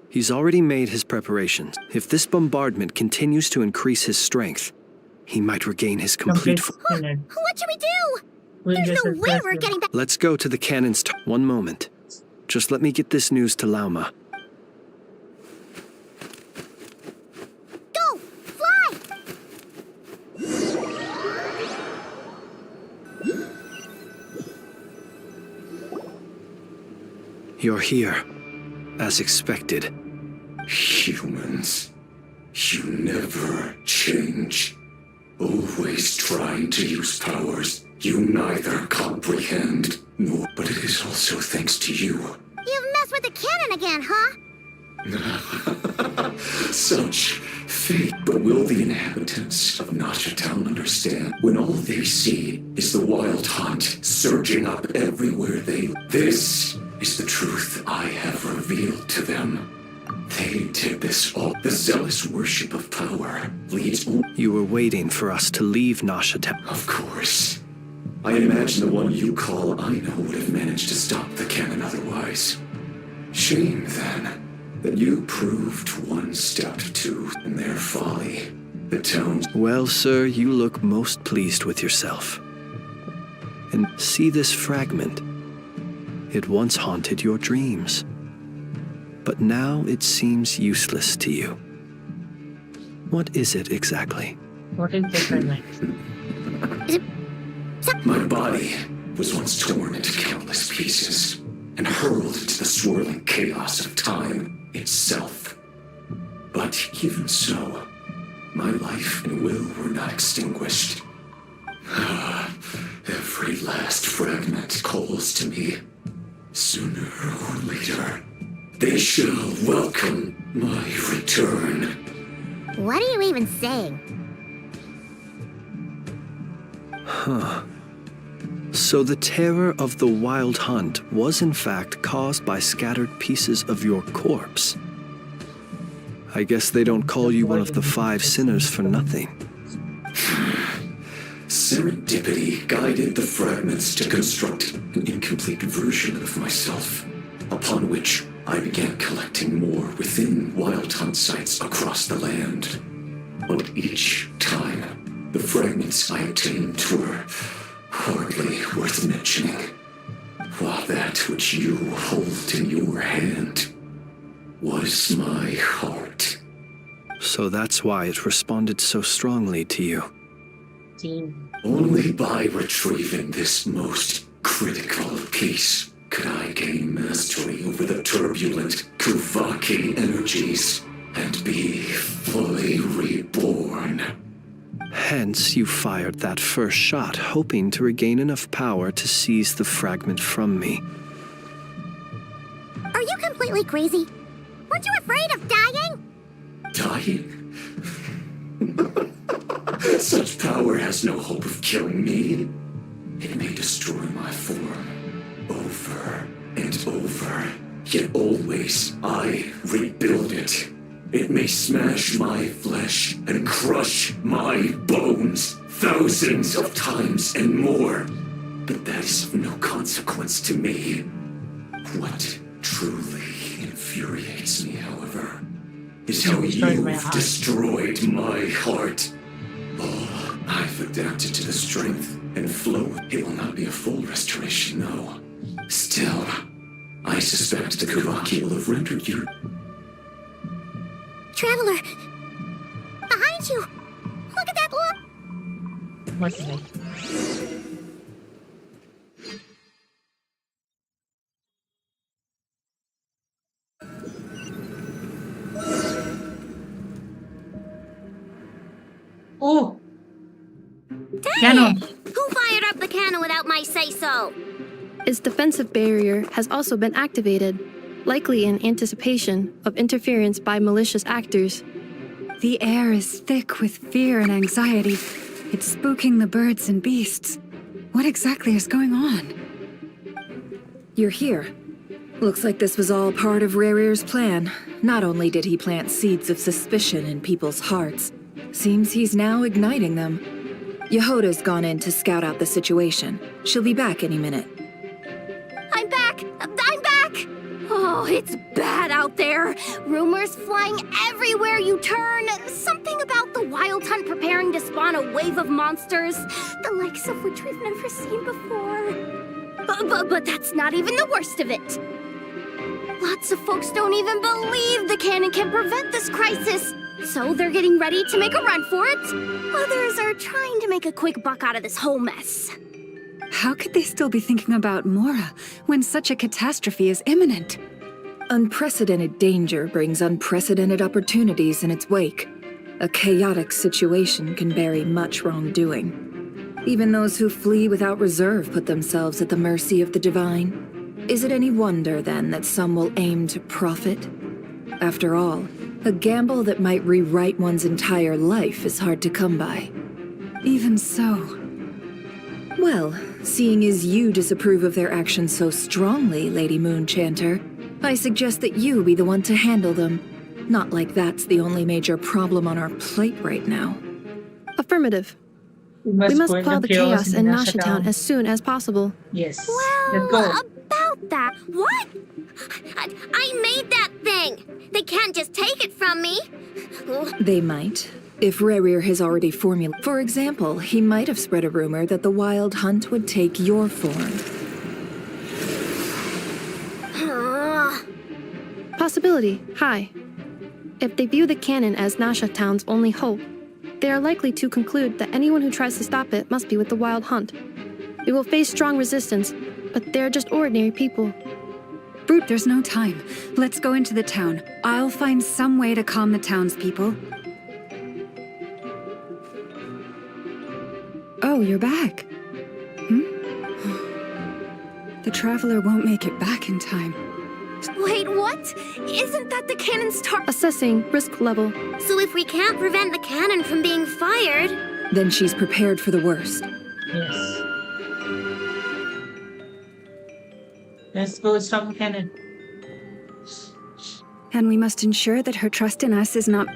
He's already made his preparations. If this bombardment continues to increase his strength, he might regain his complete... What should we do? There's no way we're getting back. Let's go to the cannon's... One moment. Just let me get this news to Lauma. Go! Fly! You're here, as expected. Humans, you never change. Always trying to use powers you neither comprehend nor. But it is also thanks to you. You've messed with the cannon again, huh? Such fate. But will the inhabitants of Nasha Town understand when all they see is the Wild Hunt surging up everywhere they... This is the truth I have revealed to them. They did this all. The zealous worship of power leads... You were waiting for us to leave Nasha Town. Of course. I imagine the one you call Aino would have managed to stop the cannon otherwise. Shame, then, that you proved one step too in their folly. The town's... Well, sir, you look most pleased with yourself. And see this fragment. It once haunted your dreams. But now it seems useless to you. What is it exactly? What is the fragment? My body was once torn into countless pieces and hurled into the swirling chaos of time itself. But even so, my life and will were not extinguished. Every last fragment calls to me. Sooner or later, they shall welcome my return. What are you even saying? Huh. So the terror of the Wild Hunt was in fact caused by scattered pieces of your corpse. I guess they don't call you one of the 5 sinners for nothing. Serendipity guided the fragments to construct an incomplete version of myself, upon which I began collecting more within Wild Hunt sites across the land. But each time, the fragments I obtained were hardly worth mentioning. While that which you hold in your hand was my heart. So that's why it responded so strongly to you. Team. Only by retrieving this most critical piece could I gain mastery over the turbulent, Kuvaki energies and be fully reborn. Hence, you fired that first shot, hoping to regain enough power to seize the fragment from me. Are you completely crazy? Weren't you afraid of dying? Dying? Such power has no hope of killing me. It may destroy my form over and over, yet always I rebuild it. It may smash my flesh and crush my bones thousands of times and more, but that is of no consequence to me. What truly infuriates me, however, is how you've destroyed my heart. Oh, I've adapted to the strength and flow. It will not be a full restoration, though. Still, I suspect the Kuvaki will have rendered you. Traveler! Behind you! Look at that look! What's that? Oh! Dang Cannon! it! Who fired up the cannon without my say-so? Its defensive barrier has also been activated, likely in anticipation of interference by malicious actors. The air is thick with fear and anxiety. It's spooking the birds and beasts. What exactly is going on? You're here. Looks like this was all part of Rarir's plan. Not only did he plant seeds of suspicion in people's hearts, seems he's now igniting them. Yehoda's gone in to scout out the situation. She'll be back any minute. I'm back! I'm back! Oh, it's bad out there. Rumors flying everywhere you turn. Something about the Wild Hunt preparing to spawn a wave of monsters, the likes of which we've never seen before. But that's not even the worst of it. Lots of folks don't even believe the cannon can prevent this crisis, so they're getting ready to make a run for it. Others are trying to make a quick buck out of this whole mess. How could they still be thinking about Mora when such a catastrophe is imminent? Unprecedented danger brings unprecedented opportunities in its wake. A chaotic situation can bury much wrongdoing. Even those who flee without reserve put themselves at the mercy of the divine. Is it any wonder, then, that some will aim to profit? After all, a gamble that might rewrite one's entire life is hard to come by. Even so. Well, seeing as you disapprove of their actions so strongly, Lady Moonchanter, I suggest that you be the one to handle them. Not like that's the only major problem on our plate right now. Affirmative. We must quell the chaos in Nasha Town as soon as possible. Yes. Well, Let's go. about that, what? I made that thing! They can't just take it from me! They might. If Rarir has already formulated... For example, he might have spread a rumor that the Wild Hunt would take your form. Possibility, high. If they view the cannon as Nasha Town's only hope, they are likely to conclude that anyone who tries to stop it must be with the Wild Hunt. We will face strong resistance, but they're just ordinary people. Brute, there's no time. Let's go into the town. I'll find some way to calm the townspeople. Oh, you're back. The Traveler won't make it back in time. Wait, what? Isn't that the cannon's Assessing risk level. So if we can't prevent the cannon from being fired... Then she's prepared for the worst. Yes. Let's go stop the cannon. And we must ensure that her trust in us is not...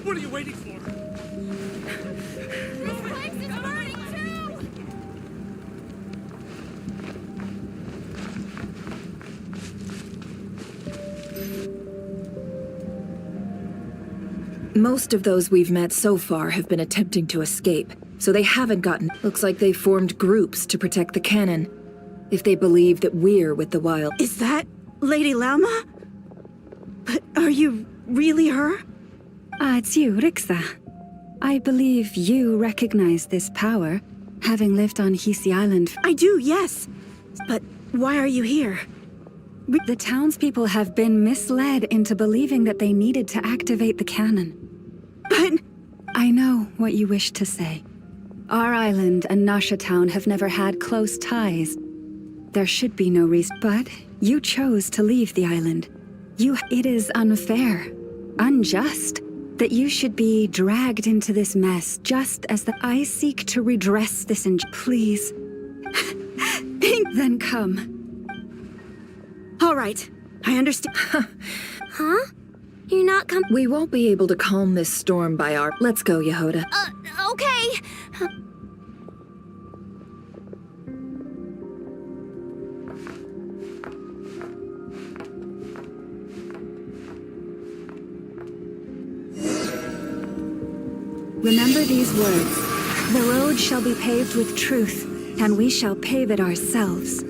What are you waiting for? Most of those we've met so far have been attempting to escape, so they haven't gotten. Looks like they formed groups to protect the cannon. If they believe that we're with the Wild. Is that Lady Lauma? But are you really her? It's you, Rixa. I believe you recognize this power, having lived on Hisi Island. I do, yes. But why are you here? The townspeople have been misled into believing that they needed to activate the cannon. But... I know what you wish to say. Our island and Nasha Town have never had close ties. There should be no reason, but you chose to leave the island. It is unfair, unjust, that you should be dragged into this mess just as I seek to redress this Please. Then come. All right, I understand. Huh? You're not We won't be able to calm this storm by our... Let's go, Yehoda. Okay. Remember these words. The road shall be paved with truth, and we shall pave it ourselves.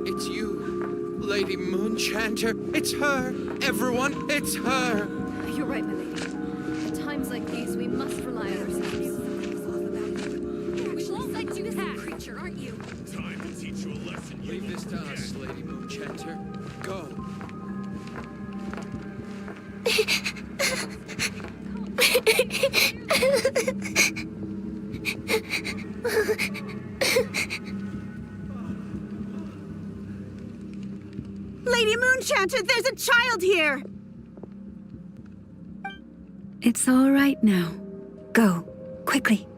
It's you, Lady Moonchanter. It's her. Everyone, it's her. You're right, my lady. At times like these, we must rely on ourselves. We won't let you pass, creature, aren't you? Time to teach you a lesson. Leave this to us, Lady Moonchanter. Go. Lady Moonchanter, there's a child here! It's all right now. Go, quickly.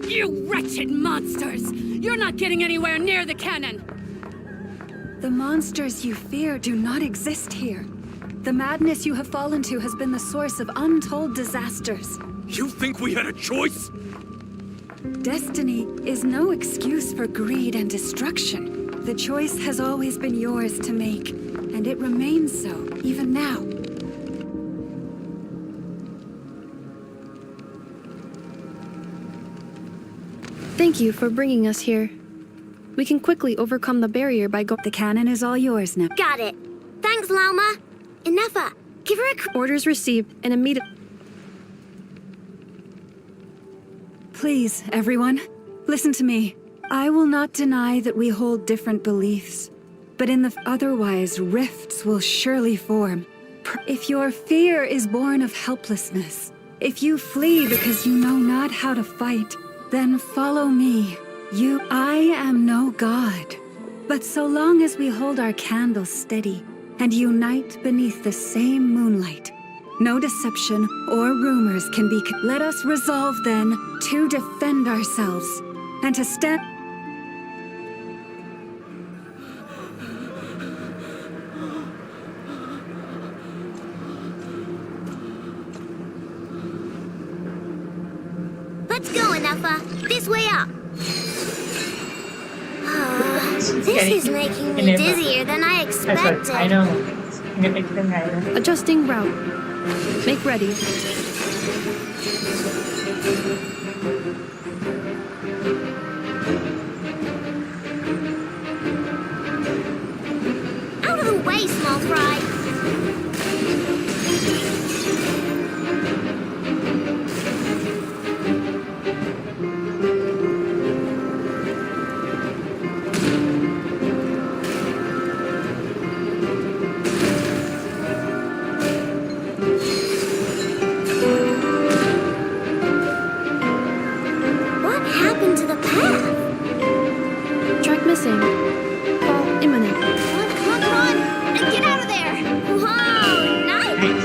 You wretched monsters! You're not getting anywhere near the cannon! The monsters you fear do not exist here. The madness you have fallen to has been the source of untold disasters. You think we had a choice? Destiny is no excuse for greed and destruction. The choice has always been yours to make, and it remains so, even now. Thank you for bringing us here. We can quickly overcome the barrier by The cannon is all yours now. Got it. Thanks, Lauma. Inefa, give her a... Orders received and immediate... Please, everyone, listen to me. I will not deny that we hold different beliefs, but in the otherwise rifts will surely form. If your fear is born of helplessness, if you flee because you know not how to fight, then follow me. I am no god. But so long as we hold our candles steady and unite beneath the same moonlight, no deception or rumors can be... Let us resolve then to defend ourselves and to stand... Let's go, Inefa. This way up. This is making me dizzier than I expected. I know. Adjusting route. Make ready. way, small fry. What happened to the path? Track missing. Fall imminent. Come on, come on, come on! And get out of there! Whoa, nice!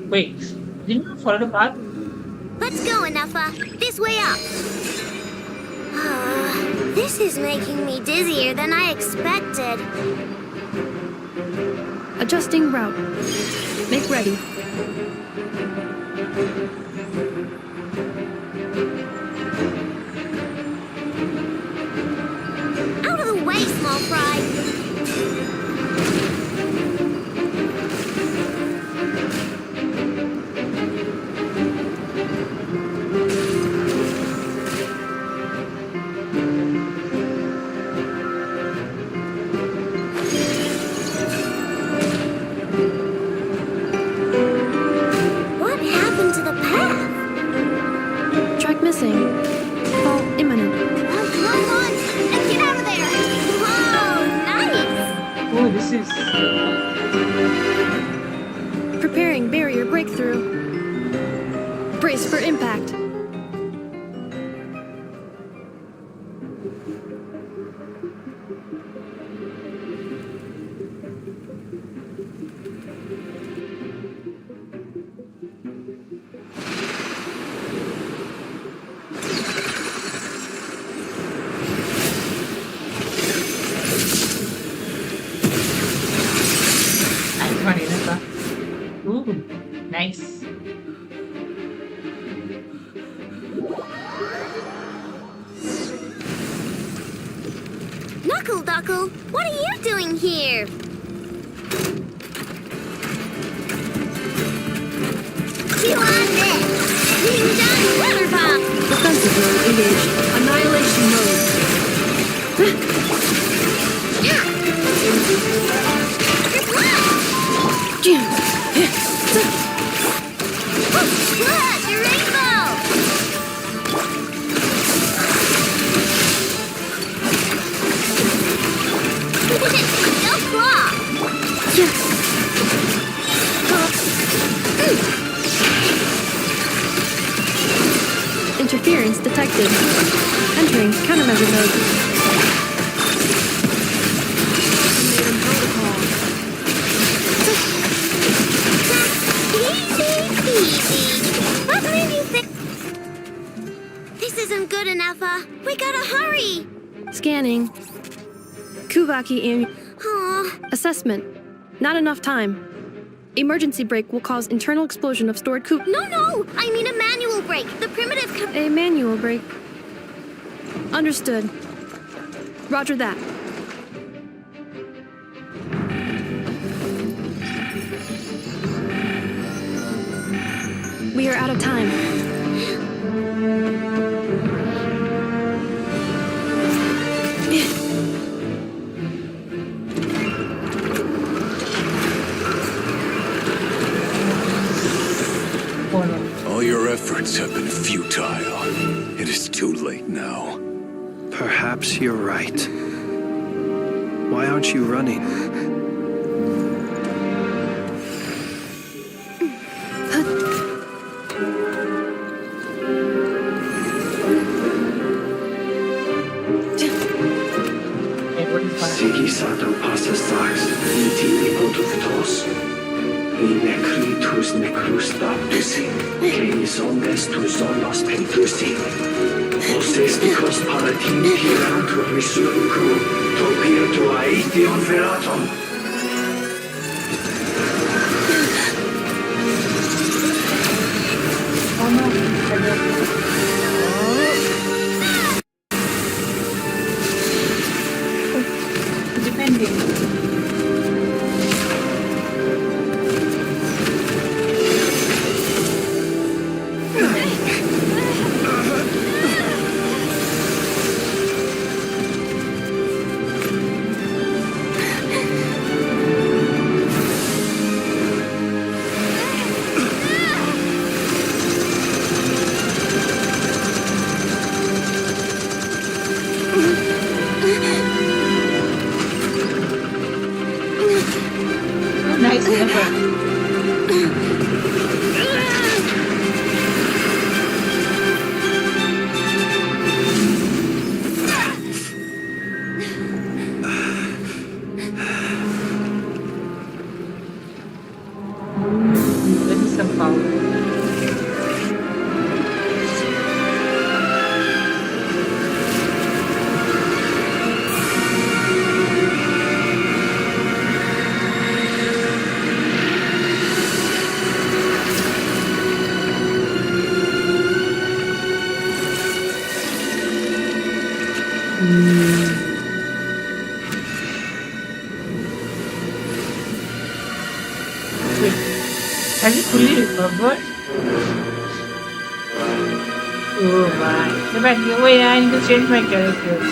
Wait, didn't you follow the path? Let's go, Anafa. This way up. This is making me dizzier than I expected. Adjusting route. Make ready. Out of the way, small fry. What happened to the path? Track missing. Fall imminent. Come on, come on, come on! And get out of there! Whoa, nice! Oh, this is. Preparing barrier breakthrough. Brace for impact. Nice one, Inessa. Ooh, nice. Knuckle Duckle, what are you doing here? Chew on this! Ninja Water Bomb! Defensive mode engaged. Annihilation mode. Look, a rainbow! Don't claw! Interference detected. Entering countermeasure mode. Easy. What made you think? This isn't good enough. We gotta hurry. Scanning. Kuvaki in. Aw, Assessment. Not enough time. Emergency brake will cause internal explosion of stored coup. no! I mean a manual brake. The primitive. A manual brake. Understood. Roger that. We are out of time. Oh no. All your efforts have been futile. It is too late now. Perhaps you're right. Why aren't you running? Sigi Sato passa sax, iti ipotuthos. Necritus necrus baptisi, canis omnes tu zonos pentusi. Osesticos palatin pirantur resurcu, topia tua ition veratum. Oh no. Depending. Wait, has it fully recovered? Oh my. But wait, I need to change my characters.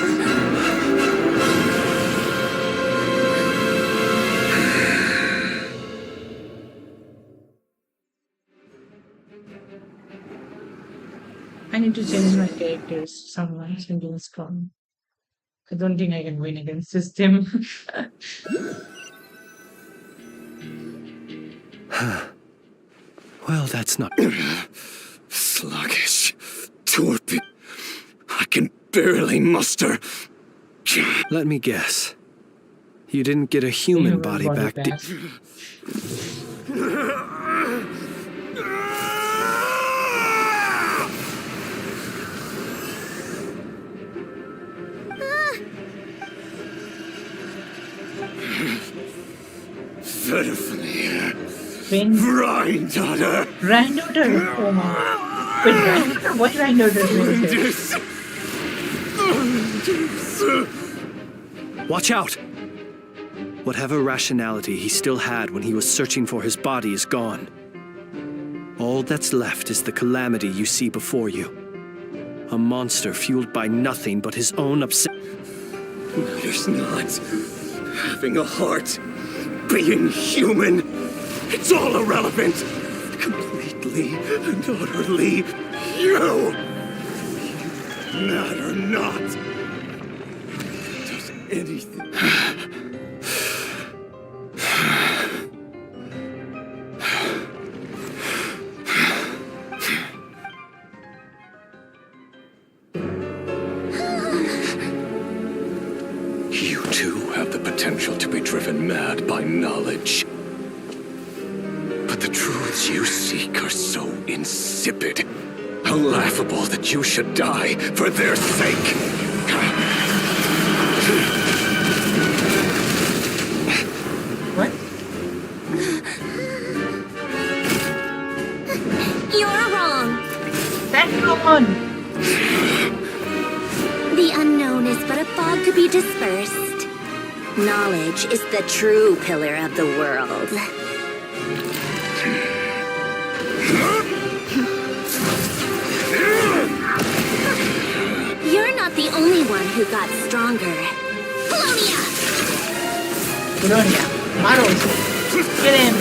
I need to change my characters. Something's gone. I don't think I can win against this team. Well, that's not... Sluggish. Torpid. I can barely muster. Let me guess. You didn't get a human body back, did... Verfnir. Granddaughter. Granddaughter? Oh my. Wait, granddaughter? What granddaughter is this? Watch out! Whatever rationality he still had when he was searching for his body is gone. All that's left is the calamity you see before you. A monster fueled by nothing but his own Matters not. Having a heart. Being human. It's all irrelevant. Completely and utterly you. Matter not. Does anything. You too have the potential to be driven mad by knowledge. But the truths you seek are so insipid. How laughable that you should die for their sake. What? You're wrong. That's wrong. The unknown is but a fog to be dispersed. Knowledge is the true pillar of the world. You're not the only one who got stronger. Polonia! Polonia. Maros. Kill him.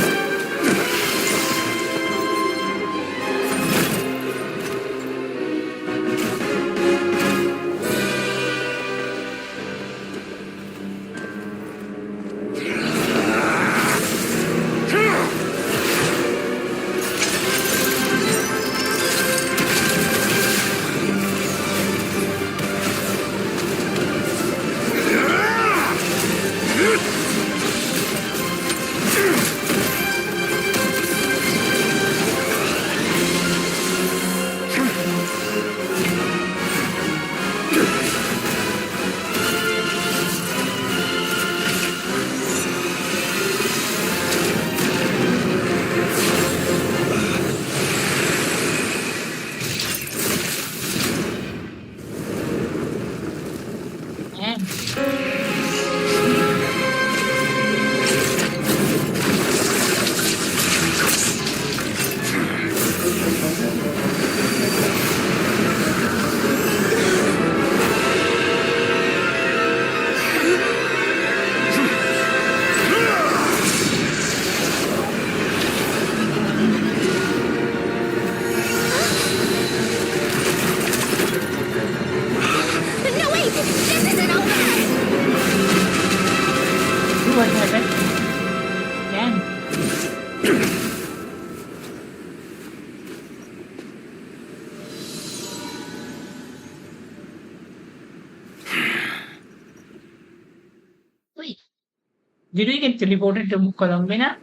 Did we get teleported to Colombina?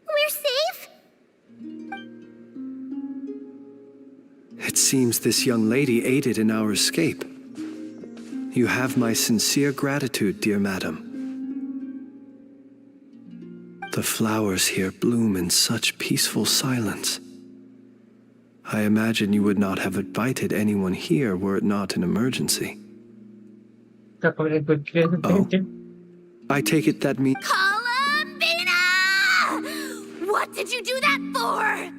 We're safe? It seems this young lady aided in our escape. You have my sincere gratitude, dear madam. The flowers here bloom in such peaceful silence. I imagine you would not have invited anyone here were it not an emergency. Oh? I take it that means... Columbina! What did you do that for?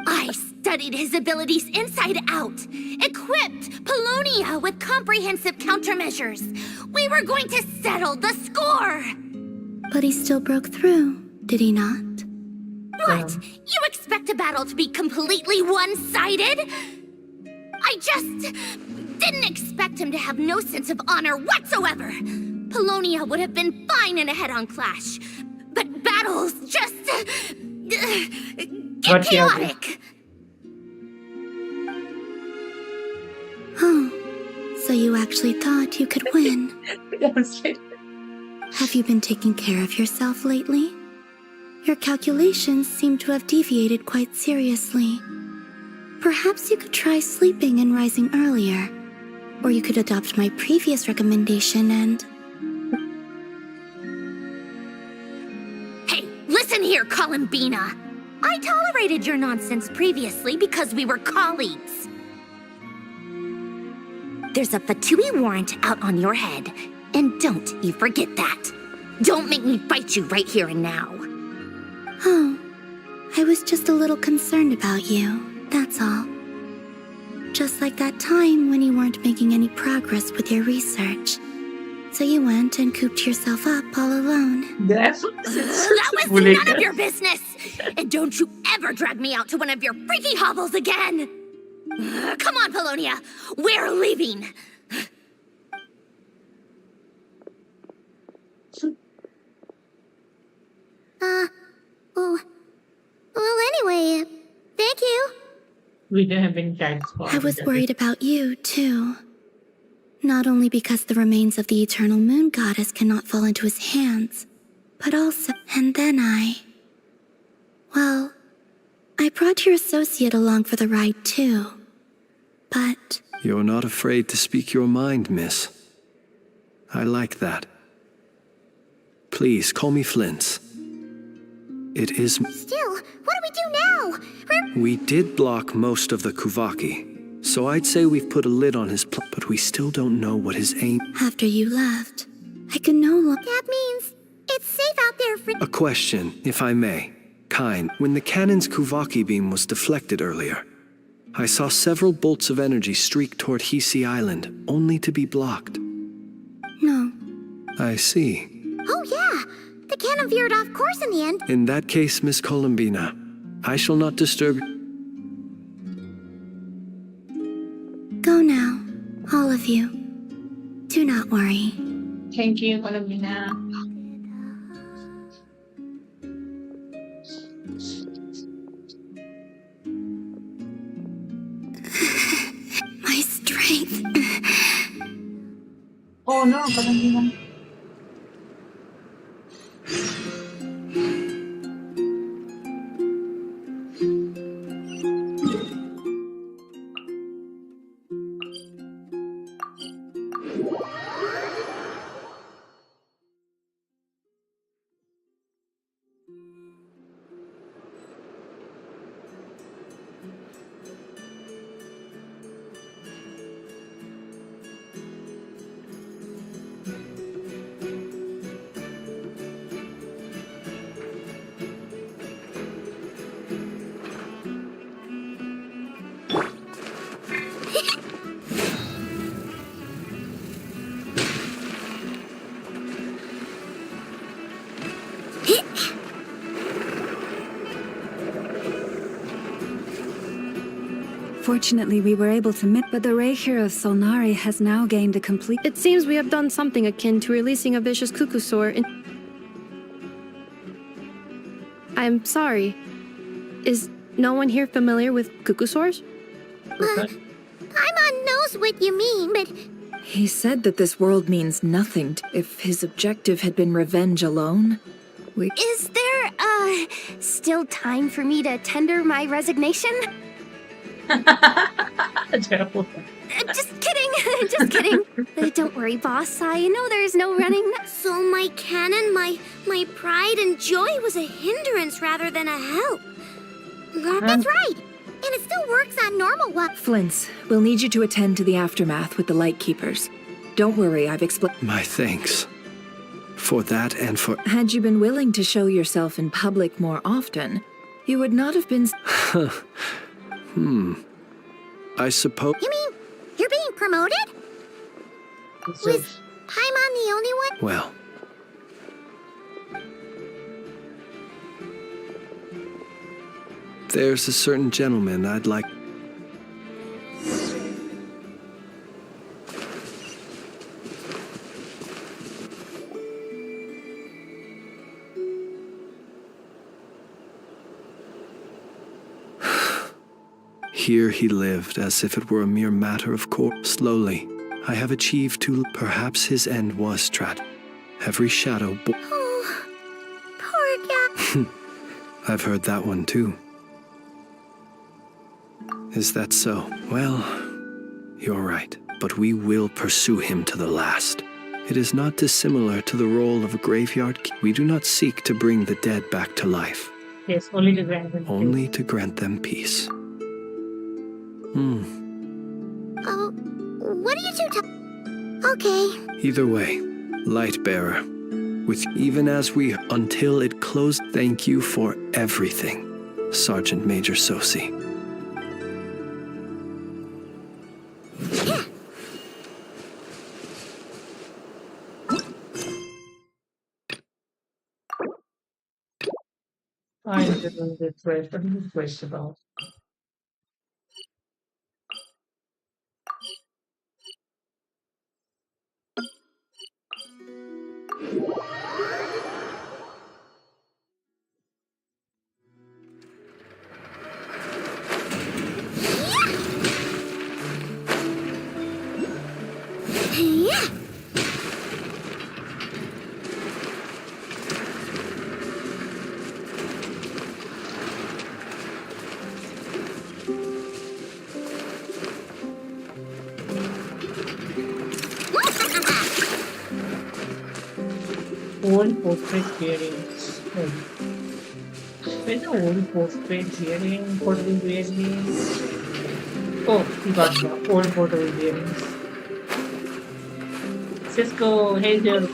I studied his abilities inside out, equipped Polonia with comprehensive countermeasures. We were going to settle the score. But he still broke through, did he not? What? You expect a battle to be completely one-sided? I just didn't expect him to have no sense of honor whatsoever. Polonia would have been fine in a head-on clash, but battles just get chaotic. Oh, so you actually thought you could win? Have you been taking care of yourself lately? Your calculations seem to have deviated quite seriously. Perhaps you could try sleeping and rising earlier. Or you could adopt my previous recommendation and... Hey, listen here, Columbina. I tolerated your nonsense previously because we were colleagues. There's a Fatui warrant out on your head, and don't you forget that. Don't make me fight you right here and now. Oh, I was just a little concerned about you, that's all. Just like that time when you weren't making any progress with your research. So you went and cooped yourself up all alone. That was none of your business! And don't you ever drag me out to one of your freaky hovels again! Come on, Polonia! We're leaving! Well, anyway, thank you. We don't have any time for I was worried about you, too. Not only because the remains of the eternal moon goddess cannot fall into his hands, but also... And then Well, I brought your associate along for the ride, too. But... You're not afraid to speak your mind, miss. I like that. Please, call me Flint. It is... Still, what do we do now? We did block most of the Kuvaki, so I'd say we've put a lid on his but we still don't know what his aim... After you left, I could no longer... That means it's safe out there for... A question, if I may. Kind, when the cannon's Kuvaki beam was deflected earlier, I saw several bolts of energy streak toward Hisi Island, only to be blocked. No. I see. Oh, yeah. The cannon veered off course in the end. In that case, Miss Columbina, I shall not disturb... Go now, all of you. Do not worry. Thank you, Columbina. My strength. Oh no, Columbina. Fortunately, we were able to but the Reikir of Solnari has now gained a complete... It seems we have done something akin to releasing a vicious cuckoosaur in... I'm sorry. Is no one here familiar with cuckoosaurs? I'm on knows what you mean, but... He said that this world means nothing if his objective had been revenge alone. Is there, still time for me to tender my resignation? Just kidding, just kidding. Don't worry, boss. I know there's no running. So my cannon, my My pride and joy was a hindrance rather than a help. That's right. And it still works on normal Flins, we'll need you to attend to the aftermath with the Lightkeepers. Don't worry, I've explained. My thanks. For that and for. Had you been willing to show yourself in public more often, you would not have been. I suppose. You mean you're being promoted? Was Paimon the only one? Well. There's a certain gentleman I'd like. Here he lived as if it were a mere matter of course. Slowly, I have achieved to. Perhaps his end was tragic. Every shadow. Oh, poor guy. I've heard that one too. Is that so? Well, you're right. But we will pursue him to the last. It is not dissimilar to the role of a graveyard. We do not seek to bring the dead back to life. Yes, only to grant them Only to grant them peace. Oh, what are you two Okay. Either way, Lightbearer, with even as we until it closed. Thank you for everything, Sergeant Major Sosi. I didn't get quest. What is this quest about? Yeah. Old portrait earrings. Where's the old portrait earring portable earrings? Oh, we got the old portable earrings. Cisco, hey there.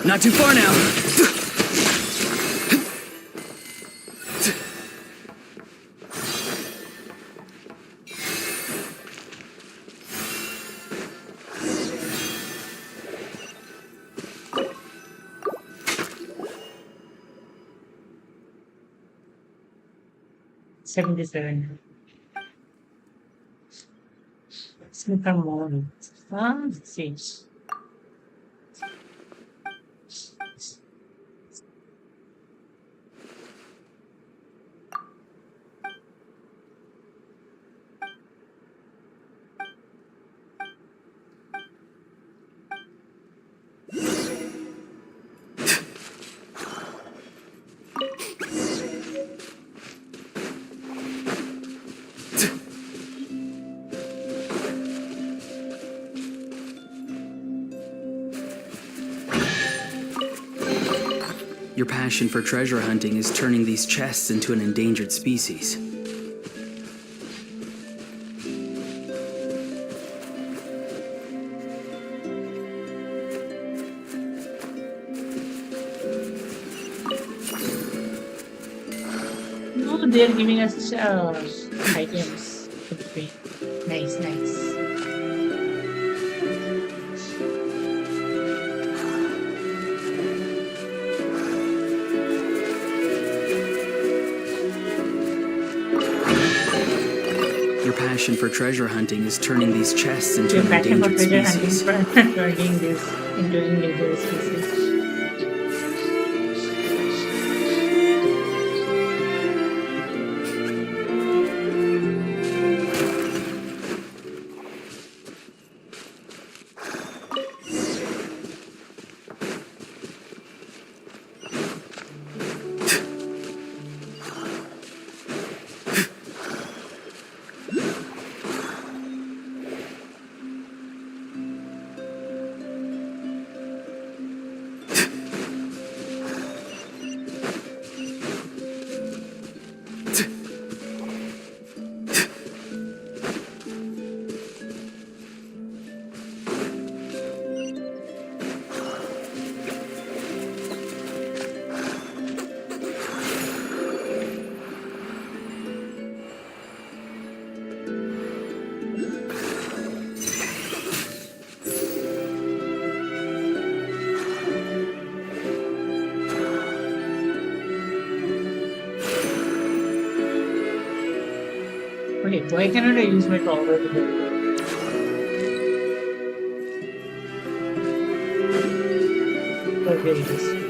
Not too far now. $77. Snooker Mall. Let's see. Your passion for treasure hunting is turning these chests into an endangered species. Oh, they're giving us items. Okay. Nice, nice. Your passion for treasure hunting is turning these chests into Your an passion for endangered treasure species. hunting for turning this into endangered species. Okay, why cannot I use my toggle to do it? Oh, there it is.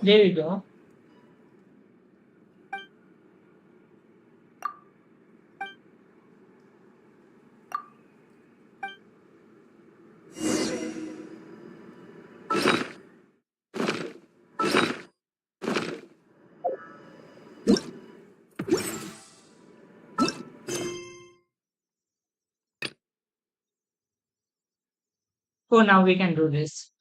There we go. So now we can do this.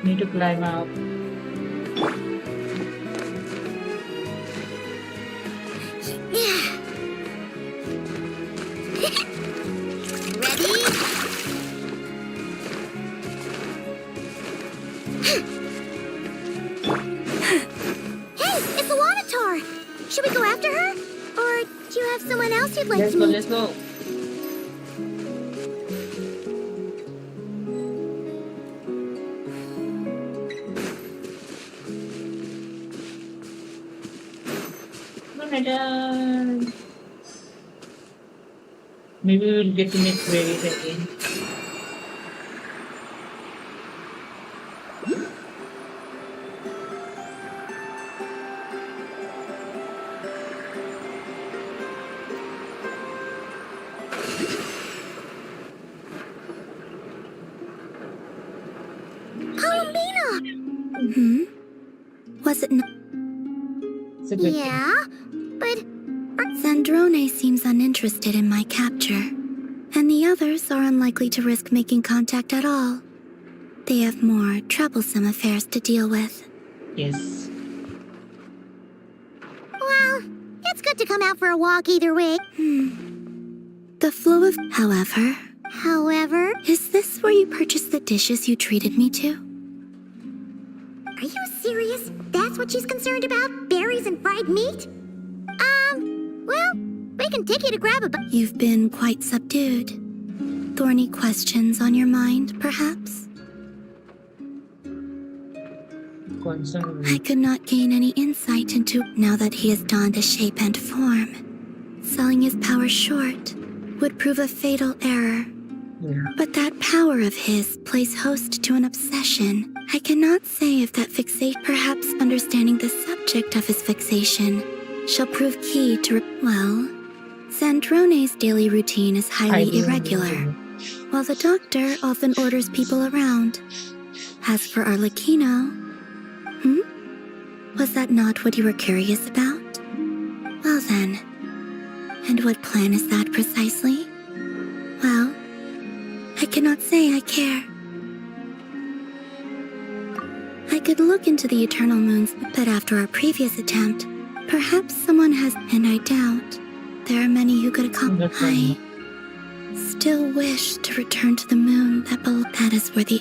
Need to climb up. Hey, it's the Wanatar! Should we go after her? Or do you have someone else you'd like Let's to go, meet? let's go. Dun. Maybe we'll get to meet Freddy's again. Hmm? Was it not? a good Yeah, but Zandrone seems uninterested in my capture, and the others are unlikely to risk making contact at all. They have more troublesome affairs to deal with. Yes. Well, it's good to come out for a walk either way. The flow of... However, is this where you purchased the dishes you treated me to? Are you serious? That's what she's concerned about? Berries and fried meat? Well, we can take you to grab a You've been quite subdued. Thorny questions on your mind, perhaps? I could not gain any insight into now that he has donned a shape and form. Selling his power short would prove a fatal error. But that power of his plays host to an obsession. I cannot say if that fixate, perhaps understanding the subject of his fixation, shall prove key to... Well, Sandrone's daily routine is highly irregular, while the doctor often orders people around. As for Arlecchino... Was that not what you were curious about? Well then, and what plan is that precisely? Well, I cannot say I care. I could look into the eternal moons, but after our previous attempt, perhaps someone has, and I doubt there are many who could accomplish. I still wish to return to the moon that is where the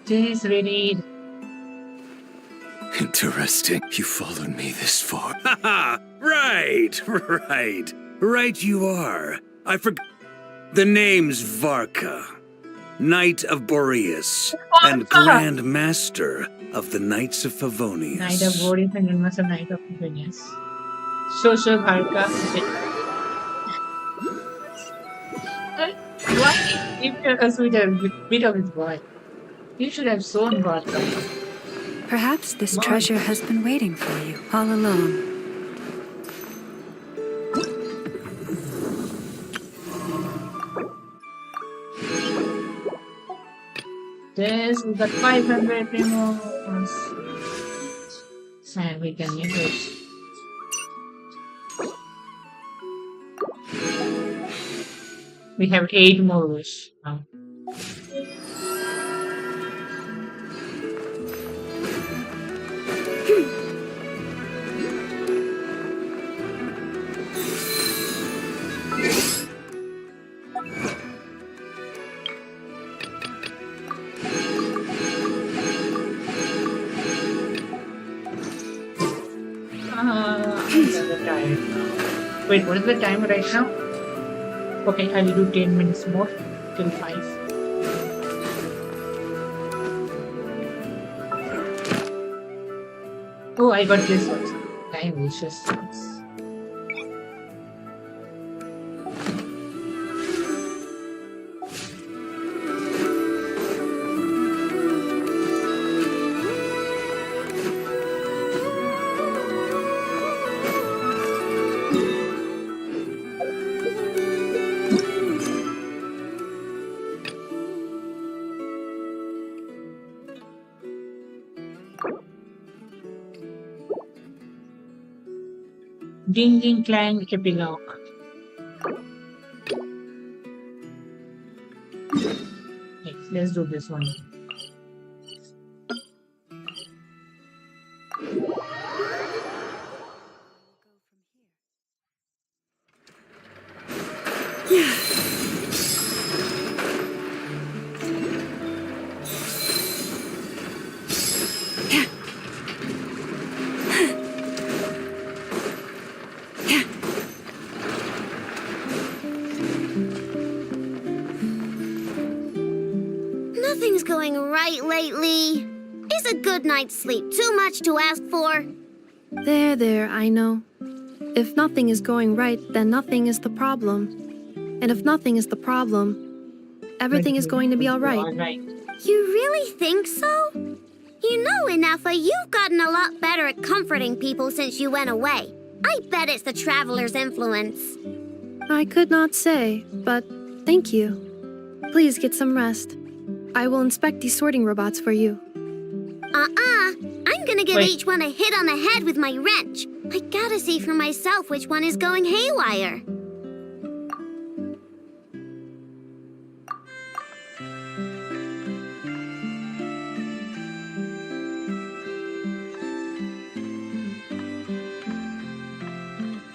This really Interesting. You followed me this far. Haha! Right! Right you are. I forgot. The name's Varka, Knight of Boreas, and Grand Master of the Knights of Favonius. Knight of Boreas and Grandmaster Knight of Favonius. So Bharka. Why give us with a bit of his boy? You should have sown Bharka. Perhaps this treasure has been waiting for you all along. This, we got 500 remorse. And we can use it. We have 8 more wish now. Wait, what is the time right now? Okay, I'll do 10 minutes more till 5. Oh, I got this one. Time wishes. Ding Ding Clang Epilogue. Okay, let's do this one. Nothing's going right lately. Is a good night's sleep too much to ask for? There, I know. If nothing is going right, then nothing is the problem. And if nothing is the problem, everything is going to be alright. You really think so? You know, Inafa, you've gotten a lot better at comforting people since you went away. I bet it's the Traveler's influence. I could not say, but thank you. Please get some rest. I will inspect these sorting robots for you. I'm gonna give each one a hit on the head with my wrench. I gotta see for myself which one is going haywire.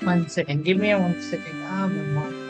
1 second. Give me a 1 second. Ah, my mom.